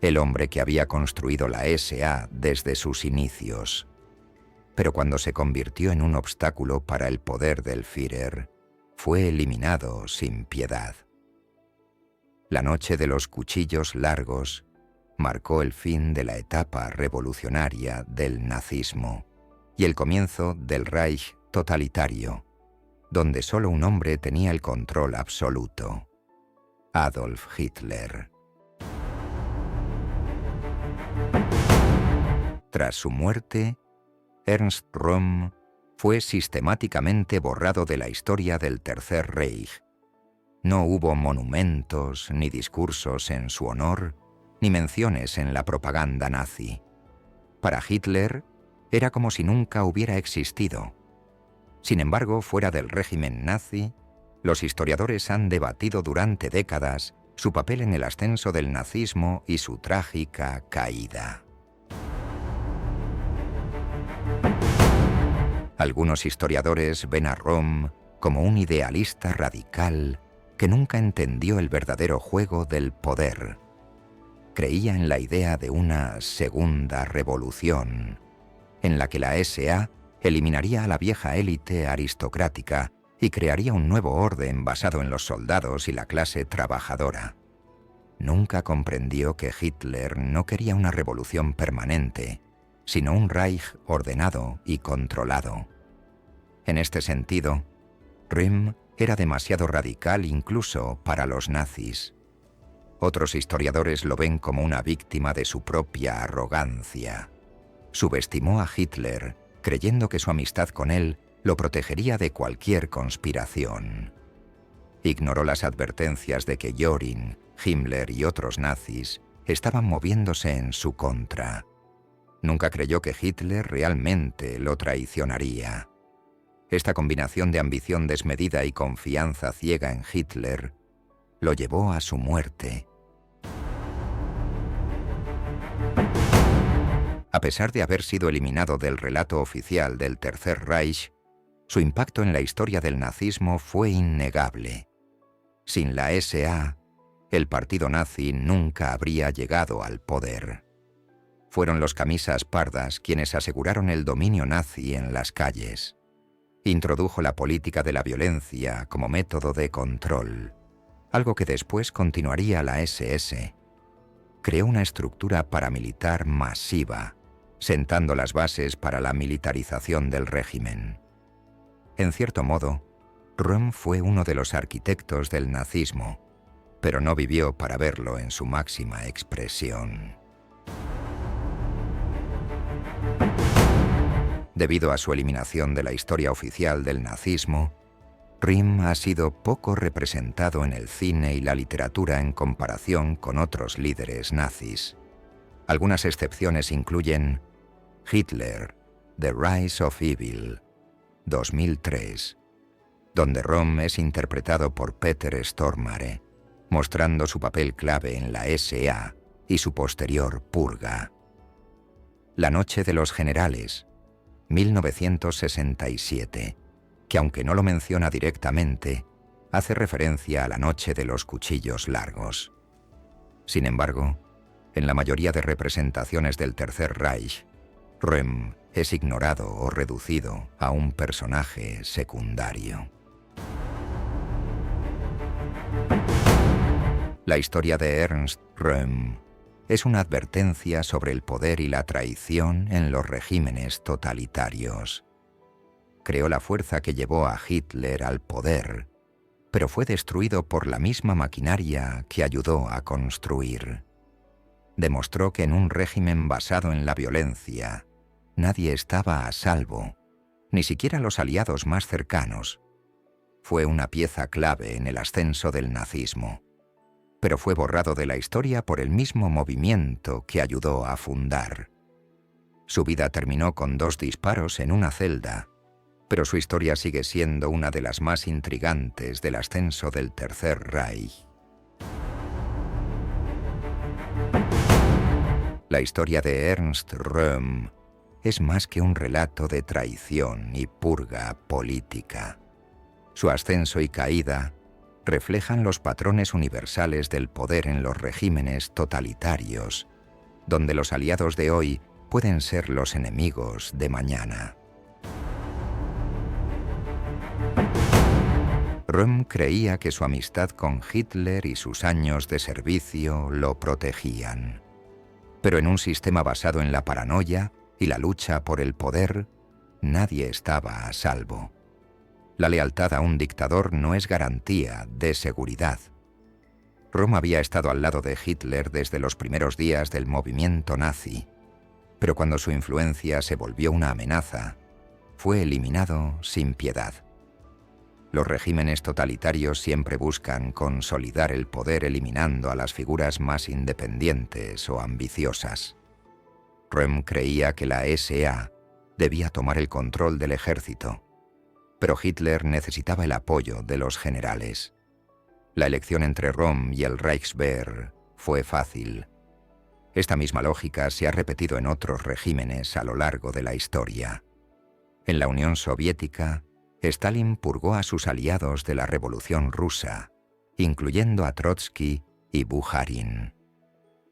el hombre que había construido la SA desde sus inicios. Pero cuando se convirtió en un obstáculo para el poder del Führer, fue eliminado sin piedad. La noche de los cuchillos largos marcó el fin de la etapa revolucionaria del nazismo y el comienzo del Reich totalitario, donde solo un hombre tenía el control absoluto: Adolf Hitler. Tras su muerte, Ernst Röhm fue sistemáticamente borrado de la historia del Tercer Reich. No hubo monumentos ni discursos en su honor, ni menciones en la propaganda nazi. Para Hitler, era como si nunca hubiera existido. Sin embargo, fuera del régimen nazi, los historiadores han debatido durante décadas su papel en el ascenso del nazismo y su trágica caída. Algunos historiadores ven a Röhm como un idealista radical que nunca entendió el verdadero juego del poder. Creía en la idea de una segunda revolución, en la que la SA eliminaría a la vieja élite aristocrática y crearía un nuevo orden basado en los soldados y la clase trabajadora. Nunca comprendió que Hitler no quería una revolución permanente, sino un Reich ordenado y controlado. En este sentido, Röhm era demasiado radical incluso para los nazis. Otros historiadores lo ven como una víctima de su propia arrogancia. Subestimó a Hitler, creyendo que su amistad con él lo protegería de cualquier conspiración. Ignoró las advertencias de que Göring, Himmler y otros nazis estaban moviéndose en su contra. Nunca creyó que Hitler realmente lo traicionaría. Esta combinación de ambición desmedida y confianza ciega en Hitler lo llevó a su muerte. A pesar de haber sido eliminado del relato oficial del Tercer Reich, su impacto en la historia del nazismo fue innegable. Sin la SA, el partido nazi nunca habría llegado al poder. Fueron los camisas pardas quienes aseguraron el dominio nazi en las calles. Introdujo la política de la violencia como método de control, algo que después continuaría la SS. Creó una estructura paramilitar masiva, sentando las bases para la militarización del régimen. En cierto modo, Röhm fue uno de los arquitectos del nazismo, pero no vivió para verlo en su máxima expresión. Debido a su eliminación de la historia oficial del nazismo, Röhm ha sido poco representado en el cine y la literatura en comparación con otros líderes nazis. Algunas excepciones incluyen Hitler, The Rise of Evil, 2003, donde Röhm es interpretado por Peter Stormare, mostrando su papel clave en la SA y su posterior purga. La Noche de los Generales, 1967, que aunque no lo menciona directamente, hace referencia a la Noche de los Cuchillos Largos. Sin embargo, en la mayoría de representaciones del Tercer Reich, Röhm es ignorado o reducido a un personaje secundario. La historia de Ernst Röhm es una advertencia sobre el poder y la traición en los regímenes totalitarios. Creó la fuerza que llevó a Hitler al poder, pero fue destruido por la misma maquinaria que ayudó a construir. Demostró que en un régimen basado en la violencia, nadie estaba a salvo, ni siquiera los aliados más cercanos. Fue una pieza clave en el ascenso del nazismo, pero fue borrado de la historia por el mismo movimiento que ayudó a fundar. Su vida terminó con 2 disparos en una celda, pero su historia sigue siendo una de las más intrigantes del ascenso del Tercer Reich. La historia de Ernst Röhm es más que un relato de traición y purga política. Su ascenso y caída reflejan los patrones universales del poder en los regímenes totalitarios, donde los aliados de hoy pueden ser los enemigos de mañana. Röhm creía que su amistad con Hitler y sus años de servicio lo protegían. Pero en un sistema basado en la paranoia y la lucha por el poder, nadie estaba a salvo. La lealtad a un dictador no es garantía de seguridad. Röhm había estado al lado de Hitler desde los primeros días del movimiento nazi, pero cuando su influencia se volvió una amenaza, fue eliminado sin piedad. Los regímenes totalitarios siempre buscan consolidar el poder eliminando a las figuras más independientes o ambiciosas. Röhm creía que la SA debía tomar el control del ejército, pero Hitler necesitaba el apoyo de los generales. La elección entre Röhm y el Reichswehr fue fácil. Esta misma lógica se ha repetido en otros regímenes a lo largo de la historia. En la Unión Soviética, Stalin purgó a sus aliados de la Revolución Rusa, incluyendo a Trotsky y Bukharin.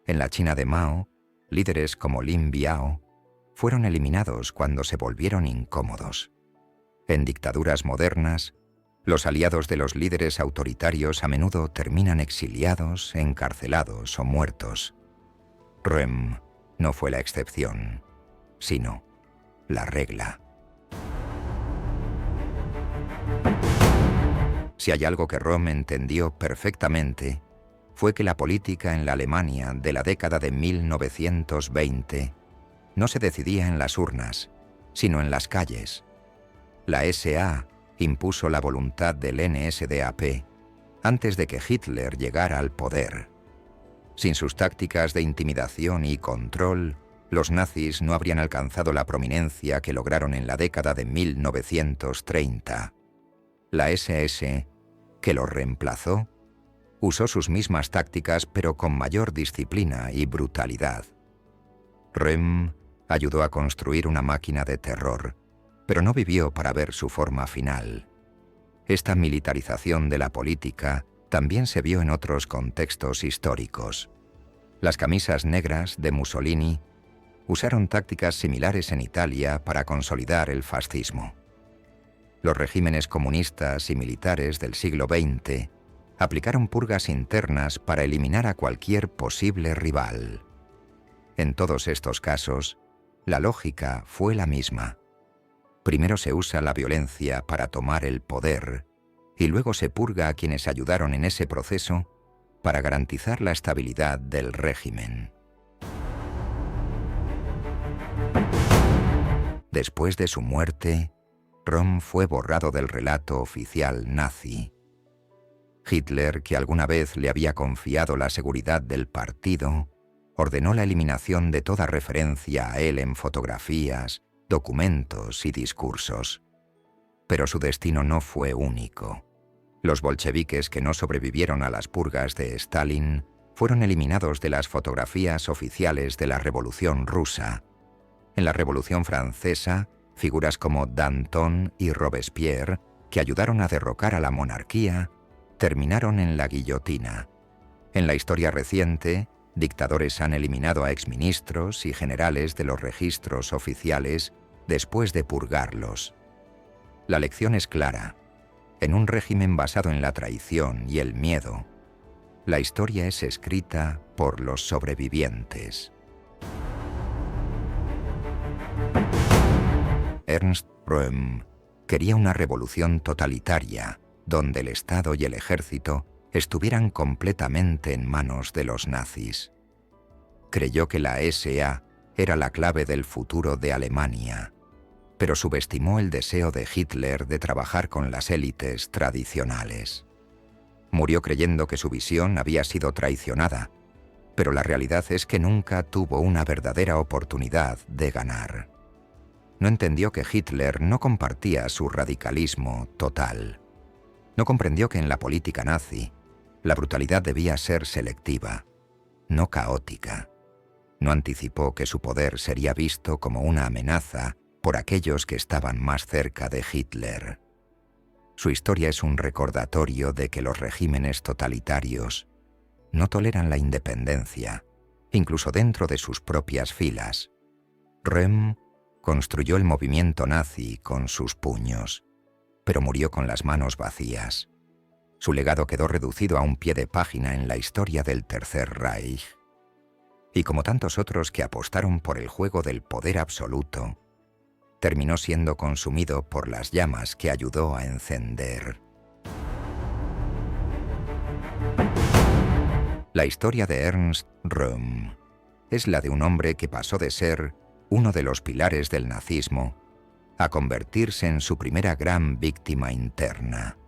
En la China de Mao, líderes como Lin Biao fueron eliminados cuando se volvieron incómodos. En dictaduras modernas, los aliados de los líderes autoritarios a menudo terminan exiliados, encarcelados o muertos. Röhm no fue la excepción, sino la regla. Si hay algo que Röhm entendió perfectamente, fue que la política en la Alemania de la década de 1920 no se decidía en las urnas, sino en las calles. La SA impuso la voluntad del NSDAP antes de que Hitler llegara al poder. Sin sus tácticas de intimidación y control, los nazis no habrían alcanzado la prominencia que lograron en la década de 1930. La SS, que los reemplazó, usó sus mismas tácticas pero con mayor disciplina y brutalidad. Röhm ayudó a construir una máquina de terror, pero no vivió para ver su forma final. Esta militarización de la política también se vio en otros contextos históricos. Las camisas negras de Mussolini usaron tácticas similares en Italia para consolidar el fascismo. Los regímenes comunistas y militares del siglo XX aplicaron purgas internas para eliminar a cualquier posible rival. En todos estos casos, la lógica fue la misma. Primero se usa la violencia para tomar el poder y luego se purga a quienes ayudaron en ese proceso para garantizar la estabilidad del régimen. Después de su muerte, Röhm fue borrado del relato oficial nazi. Hitler, que alguna vez le había confiado la seguridad del partido, ordenó la eliminación de toda referencia a él en fotografías, documentos y discursos. Pero su destino no fue único. Los bolcheviques que no sobrevivieron a las purgas de Stalin fueron eliminados de las fotografías oficiales de la Revolución Rusa. En la Revolución Francesa, figuras como Danton y Robespierre, que ayudaron a derrocar a la monarquía, terminaron en la guillotina. En la historia reciente, dictadores han eliminado a exministros y generales de los registros oficiales después de purgarlos. La lección es clara. En un régimen basado en la traición y el miedo, la historia es escrita por los sobrevivientes. Ernst Röhm quería una revolución totalitaria, donde el Estado y el ejército estuvieran completamente en manos de los nazis. Creyó que la SA era la clave del futuro de Alemania, pero subestimó el deseo de Hitler de trabajar con las élites tradicionales. Murió creyendo que su visión había sido traicionada, pero la realidad es que nunca tuvo una verdadera oportunidad de ganar. No entendió que Hitler no compartía su radicalismo total. No comprendió que en la política nazi, la brutalidad debía ser selectiva, no caótica. No anticipó que su poder sería visto como una amenaza por aquellos que estaban más cerca de Hitler. Su historia es un recordatorio de que los regímenes totalitarios no toleran la independencia, incluso dentro de sus propias filas. Röhm construyó el movimiento nazi con sus puños, pero murió con las manos vacías. Su legado quedó reducido a un pie de página en la historia del Tercer Reich. Y como tantos otros que apostaron por el juego del poder absoluto, terminó siendo consumido por las llamas que ayudó a encender. La historia de Ernst Röhm es la de un hombre que pasó de ser uno de los pilares del nazismo a convertirse en su primera gran víctima interna.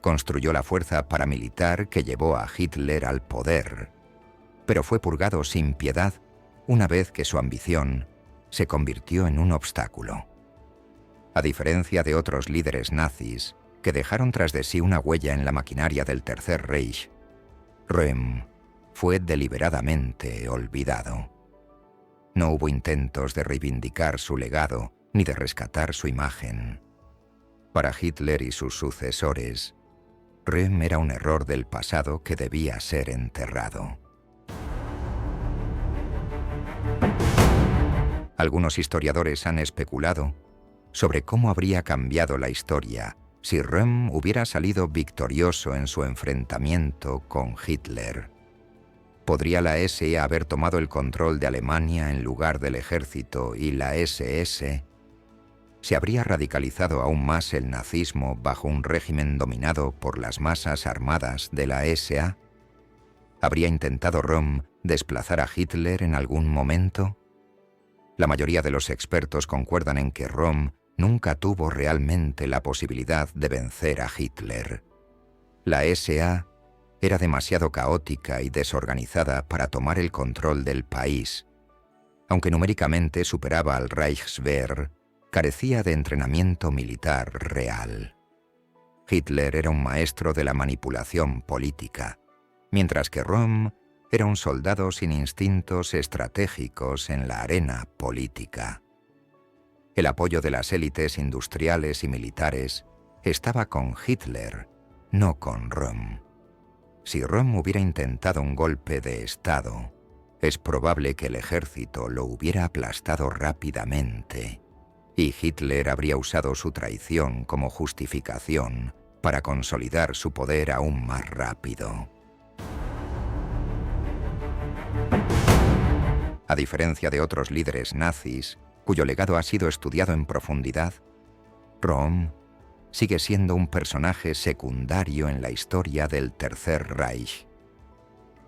Construyó la fuerza paramilitar que llevó a Hitler al poder, pero fue purgado sin piedad una vez que su ambición se convirtió en un obstáculo. A diferencia de otros líderes nazis que dejaron tras de sí una huella en la maquinaria del Tercer Reich, Röhm fue deliberadamente olvidado. No hubo intentos de reivindicar su legado ni de rescatar su imagen. Para Hitler y sus sucesores, Röhm era un error del pasado que debía ser enterrado. Algunos historiadores han especulado sobre cómo habría cambiado la historia si Röhm hubiera salido victorioso en su enfrentamiento con Hitler. ¿Podría la SA haber tomado el control de Alemania en lugar del ejército y la SS? ¿Se habría radicalizado aún más el nazismo bajo un régimen dominado por las masas armadas de la SA? ¿Habría intentado Röhm desplazar a Hitler en algún momento? La mayoría de los expertos concuerdan en que Röhm nunca tuvo realmente la posibilidad de vencer a Hitler. La SA era demasiado caótica y desorganizada para tomar el control del país. Aunque numéricamente superaba al Reichswehr, carecía de entrenamiento militar real. Hitler era un maestro de la manipulación política, mientras que Röhm era un soldado sin instintos estratégicos en la arena política. El apoyo de las élites industriales y militares estaba con Hitler, no con Röhm. Si Röhm hubiera intentado un golpe de Estado, es probable que el ejército lo hubiera aplastado rápidamente, y Hitler habría usado su traición como justificación para consolidar su poder aún más rápido. A diferencia de otros líderes nazis, cuyo legado ha sido estudiado en profundidad, Röhm sigue siendo un personaje secundario en la historia del Tercer Reich.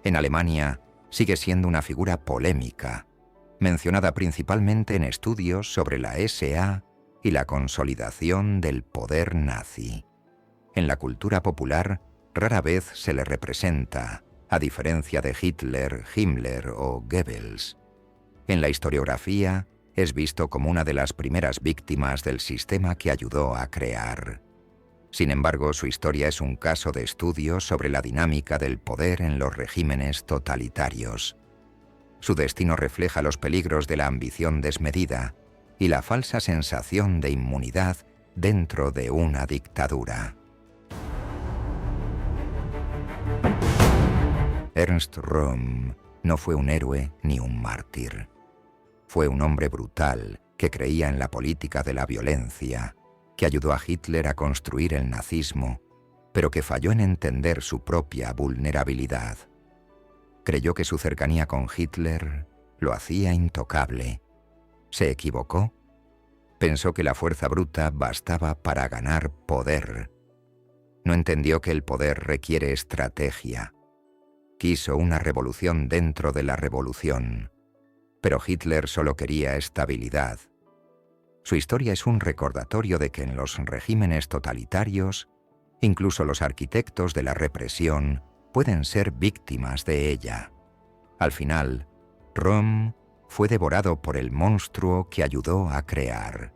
En Alemania, sigue siendo una figura polémica, mencionada principalmente en estudios sobre la SA y la consolidación del poder nazi. En la cultura popular, rara vez se le representa, a diferencia de Hitler, Himmler o Goebbels. En la historiografía, es visto como una de las primeras víctimas del sistema que ayudó a crear. Sin embargo, su historia es un caso de estudio sobre la dinámica del poder en los regímenes totalitarios. Su destino refleja los peligros de la ambición desmedida y la falsa sensación de inmunidad dentro de una dictadura. Ernst Röhm no fue un héroe ni un mártir. Fue un hombre brutal que creía en la política de la violencia, que ayudó a Hitler a construir el nazismo, pero que falló en entender su propia vulnerabilidad. Creyó que su cercanía con Hitler lo hacía intocable. ¿Se equivocó? Pensó que la fuerza bruta bastaba para ganar poder. No entendió que el poder requiere estrategia. Quiso una revolución dentro de la revolución, pero Hitler solo quería estabilidad. Su historia es un recordatorio de que en los regímenes totalitarios, incluso los arquitectos de la represión pueden ser víctimas de ella. Al final, Röhm fue devorado por el monstruo que ayudó a crear.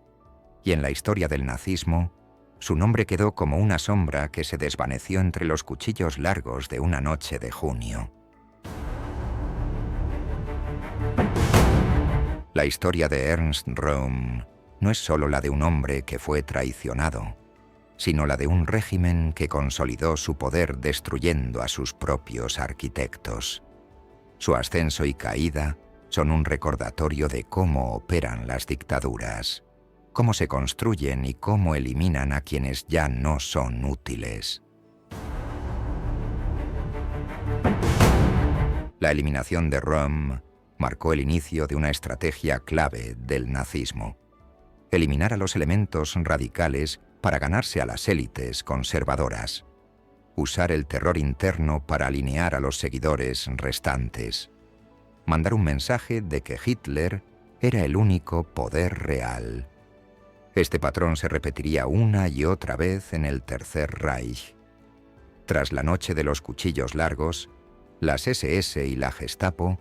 Y en la historia del nazismo, su nombre quedó como una sombra que se desvaneció entre los cuchillos largos de una noche de junio. La historia de Ernst Röhm no es solo la de un hombre que fue traicionado, sino la de un régimen que consolidó su poder destruyendo a sus propios arquitectos. Su ascenso y caída son un recordatorio de cómo operan las dictaduras, cómo se construyen y cómo eliminan a quienes ya no son útiles. La eliminación de Röhm marcó el inicio de una estrategia clave del nazismo: eliminar a los elementos radicales para ganarse a las élites conservadoras, usar el terror interno para alinear a los seguidores restantes, mandar un mensaje de que Hitler era el único poder real. Este patrón se repetiría una y otra vez en el Tercer Reich. Tras la noche de los cuchillos largos, las SS y la Gestapo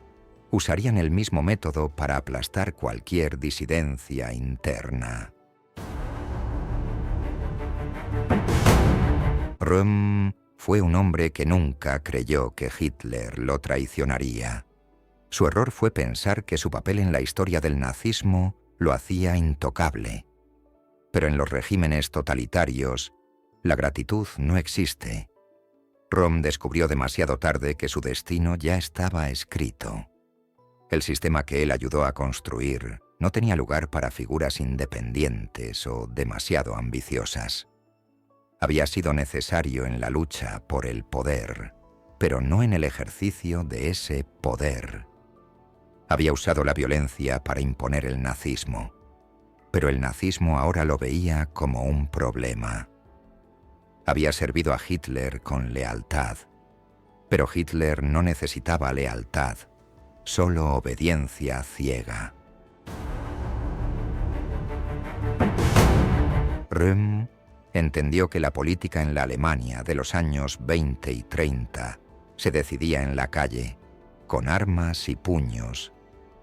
usarían el mismo método para aplastar cualquier disidencia interna. Röhm fue un hombre que nunca creyó que Hitler lo traicionaría. Su error fue pensar que su papel en la historia del nazismo lo hacía intocable. Pero en los regímenes totalitarios, la gratitud no existe. Röhm descubrió demasiado tarde que su destino ya estaba escrito. El sistema que él ayudó a construir no tenía lugar para figuras independientes o demasiado ambiciosas. Había sido necesario en la lucha por el poder, pero no en el ejercicio de ese poder. Había usado la violencia para imponer el nazismo, pero el nazismo ahora lo veía como un problema. Había servido a Hitler con lealtad, pero Hitler no necesitaba lealtad, solo obediencia ciega. Röhm entendió que la política en la Alemania de los años 20 y 30 se decidía en la calle, con armas y puños,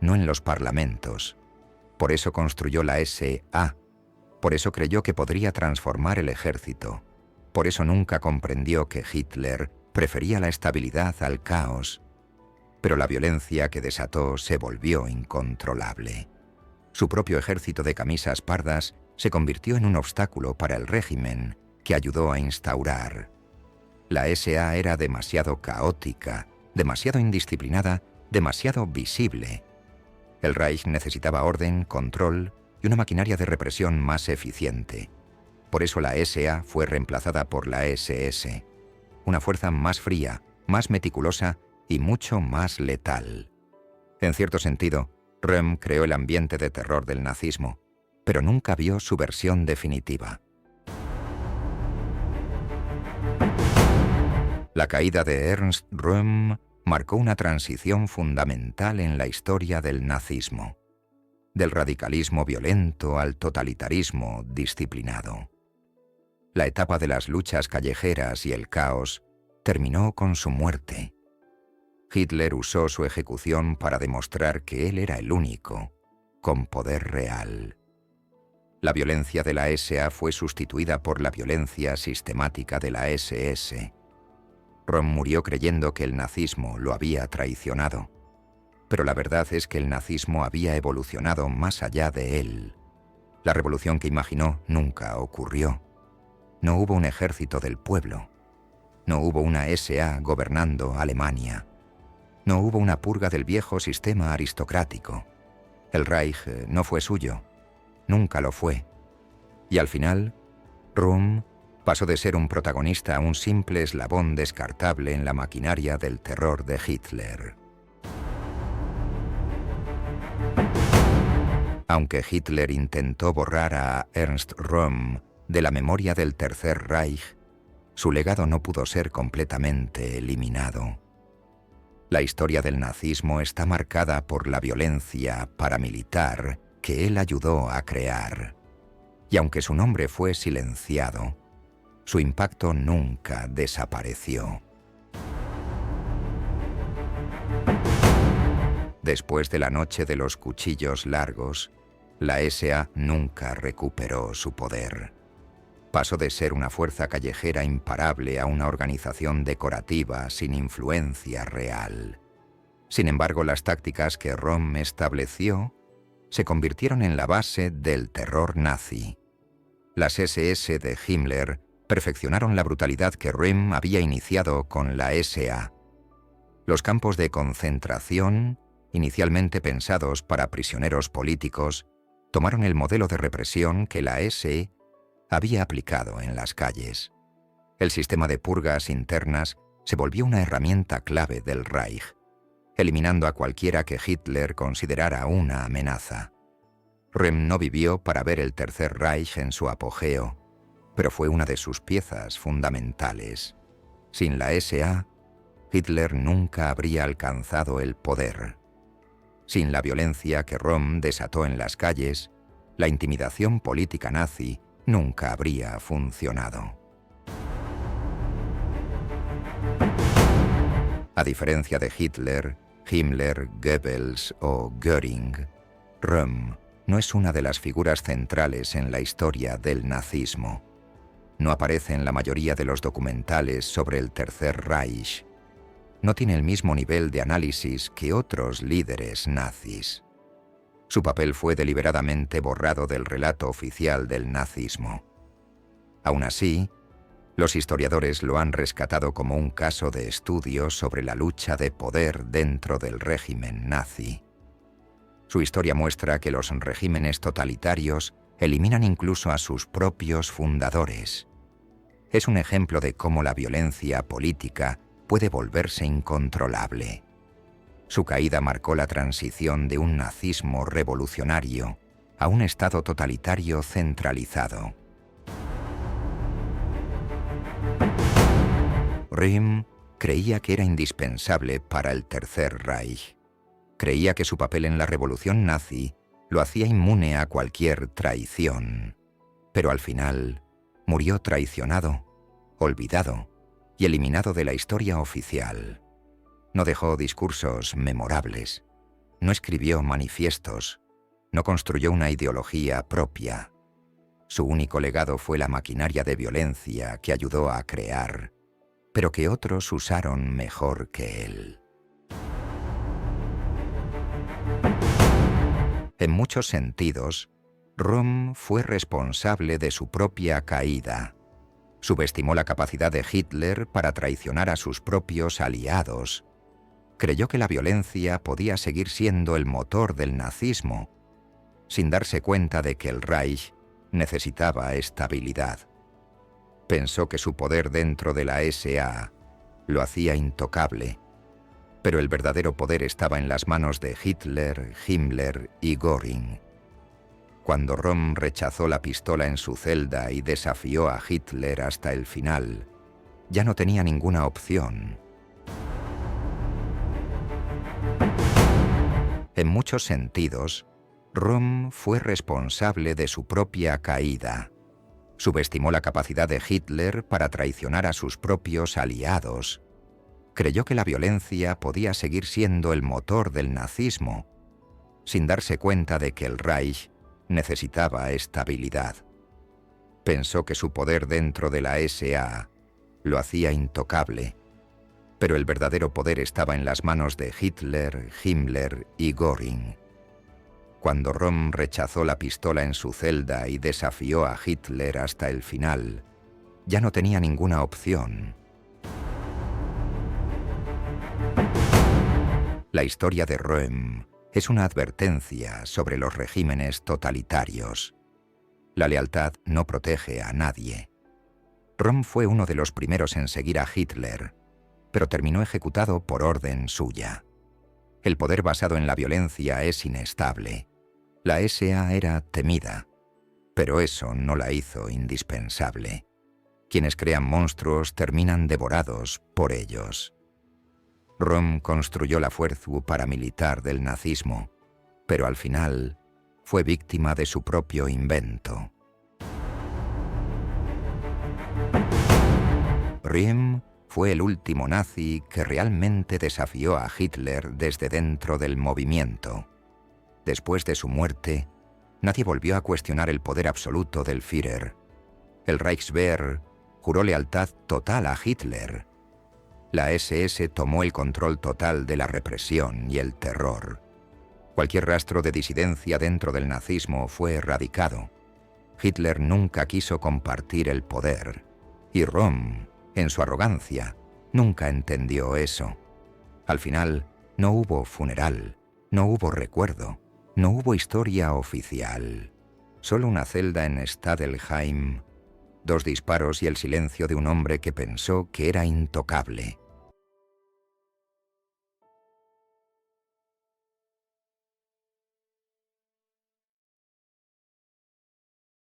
no en los parlamentos. Por eso construyó la SA. Por eso creyó que podría transformar el ejército. Por eso nunca comprendió que Hitler prefería la estabilidad al caos. Pero la violencia que desató se volvió incontrolable. Su propio ejército de camisas pardas se convirtió en un obstáculo para el régimen que ayudó a instaurar. La SA era demasiado caótica, demasiado indisciplinada, demasiado visible. El Reich necesitaba orden, control y una maquinaria de represión más eficiente. Por eso la SA fue reemplazada por la SS, una fuerza más fría, más meticulosa y mucho más letal. En cierto sentido, Röhm creó el ambiente de terror del nazismo, pero nunca vio su versión definitiva. La caída de Ernst Röhm marcó una transición fundamental en la historia del nazismo, del radicalismo violento al totalitarismo disciplinado. La etapa de las luchas callejeras y el caos terminó con su muerte. Hitler usó su ejecución para demostrar que él era el único, con poder real. La violencia de la SA fue sustituida por la violencia sistemática de la SS. Röhm murió creyendo que el nazismo lo había traicionado. Pero la verdad es que el nazismo había evolucionado más allá de él. La revolución que imaginó nunca ocurrió. No hubo un ejército del pueblo. No hubo una SA gobernando Alemania. No hubo una purga del viejo sistema aristocrático. El Reich no fue suyo. Nunca lo fue. Y al final, Röhm pasó de ser un protagonista a un simple eslabón descartable en la maquinaria del terror de Hitler. Aunque Hitler intentó borrar a Ernst Röhm de la memoria del Tercer Reich, su legado no pudo ser completamente eliminado. La historia del nazismo está marcada por la violencia paramilitar que él ayudó a crear. Y aunque su nombre fue silenciado, su impacto nunca desapareció. Después de la noche de los cuchillos largos, la SA nunca recuperó su poder. Pasó de ser una fuerza callejera imparable a una organización decorativa sin influencia real. Sin embargo, las tácticas que Röhm estableció se convirtieron en la base del terror nazi. Las SS de Himmler perfeccionaron la brutalidad que Röhm había iniciado con la SA. Los campos de concentración, inicialmente pensados para prisioneros políticos, tomaron el modelo de represión que la SS había aplicado en las calles. El sistema de purgas internas se volvió una herramienta clave del Reich, eliminando a cualquiera que Hitler considerara una amenaza. Röhm no vivió para ver el Tercer Reich en su apogeo, pero fue una de sus piezas fundamentales. Sin la SA, Hitler nunca habría alcanzado el poder. Sin la violencia que Röhm desató en las calles, la intimidación política nazi nunca habría funcionado. A diferencia de Hitler, Himmler, Goebbels o Göring, Röhm no es una de las figuras centrales en la historia del nazismo. No aparece en la mayoría de los documentales sobre el Tercer Reich. No tiene el mismo nivel de análisis que otros líderes nazis. Su papel fue deliberadamente borrado del relato oficial del nazismo. Aún así, los historiadores lo han rescatado como un caso de estudio sobre la lucha de poder dentro del régimen nazi. Su historia muestra que los regímenes totalitarios eliminan incluso a sus propios fundadores. Es un ejemplo de cómo la violencia política puede volverse incontrolable. Su caída marcó la transición de un nazismo revolucionario a un Estado totalitario centralizado. Röhm creía que era indispensable para el Tercer Reich. Creía que su papel en la revolución nazi lo hacía inmune a cualquier traición. Pero al final murió traicionado, olvidado y eliminado de la historia oficial. No dejó discursos memorables, no escribió manifiestos, no construyó una ideología propia. Su único legado fue la maquinaria de violencia que ayudó a crear, pero que otros usaron mejor que él. En muchos sentidos, Röhm fue responsable de su propia caída. Subestimó la capacidad de Hitler para traicionar a sus propios aliados. Creyó que la violencia podía seguir siendo el motor del nazismo, sin darse cuenta de que el Reich necesitaba estabilidad. Pensó que su poder dentro de la SA lo hacía intocable, pero el verdadero poder estaba en las manos de Hitler, Himmler y Göring. Cuando Röhm rechazó la pistola en su celda y desafió a Hitler hasta el final, ya no tenía ninguna opción. En muchos sentidos, Röhm fue responsable de su propia caída. Subestimó la capacidad de Hitler para traicionar a sus propios aliados. Creyó que la violencia podía seguir siendo el motor del nazismo, sin darse cuenta de que el Reich necesitaba estabilidad. Pensó que su poder dentro de la SA lo hacía intocable, pero el verdadero poder estaba en las manos de Hitler, Himmler y Göring. Cuando Röhm rechazó la pistola en su celda y desafió a Hitler hasta el final, ya no tenía ninguna opción. La historia de Röhm es una advertencia sobre los regímenes totalitarios. La lealtad no protege a nadie. Röhm fue uno de los primeros en seguir a Hitler, pero terminó ejecutado por orden suya. El poder basado en la violencia es inestable. La SA era temida, pero eso no la hizo indispensable. Quienes crean monstruos terminan devorados por ellos. Röhm construyó la fuerza paramilitar del nazismo, pero al final fue víctima de su propio invento. Röhm fue el último nazi que realmente desafió a Hitler desde dentro del movimiento. Después de su muerte, nadie volvió a cuestionar el poder absoluto del Führer. El Reichswehr juró lealtad total a Hitler. La SS tomó el control total de la represión y el terror. Cualquier rastro de disidencia dentro del nazismo fue erradicado. Hitler nunca quiso compartir el poder, y Röhm, en su arrogancia, nunca entendió eso. Al final, no hubo funeral, no hubo recuerdo, no hubo historia oficial. Solo una celda en Stadelheim, 2 disparos y el silencio de un hombre que pensó que era intocable.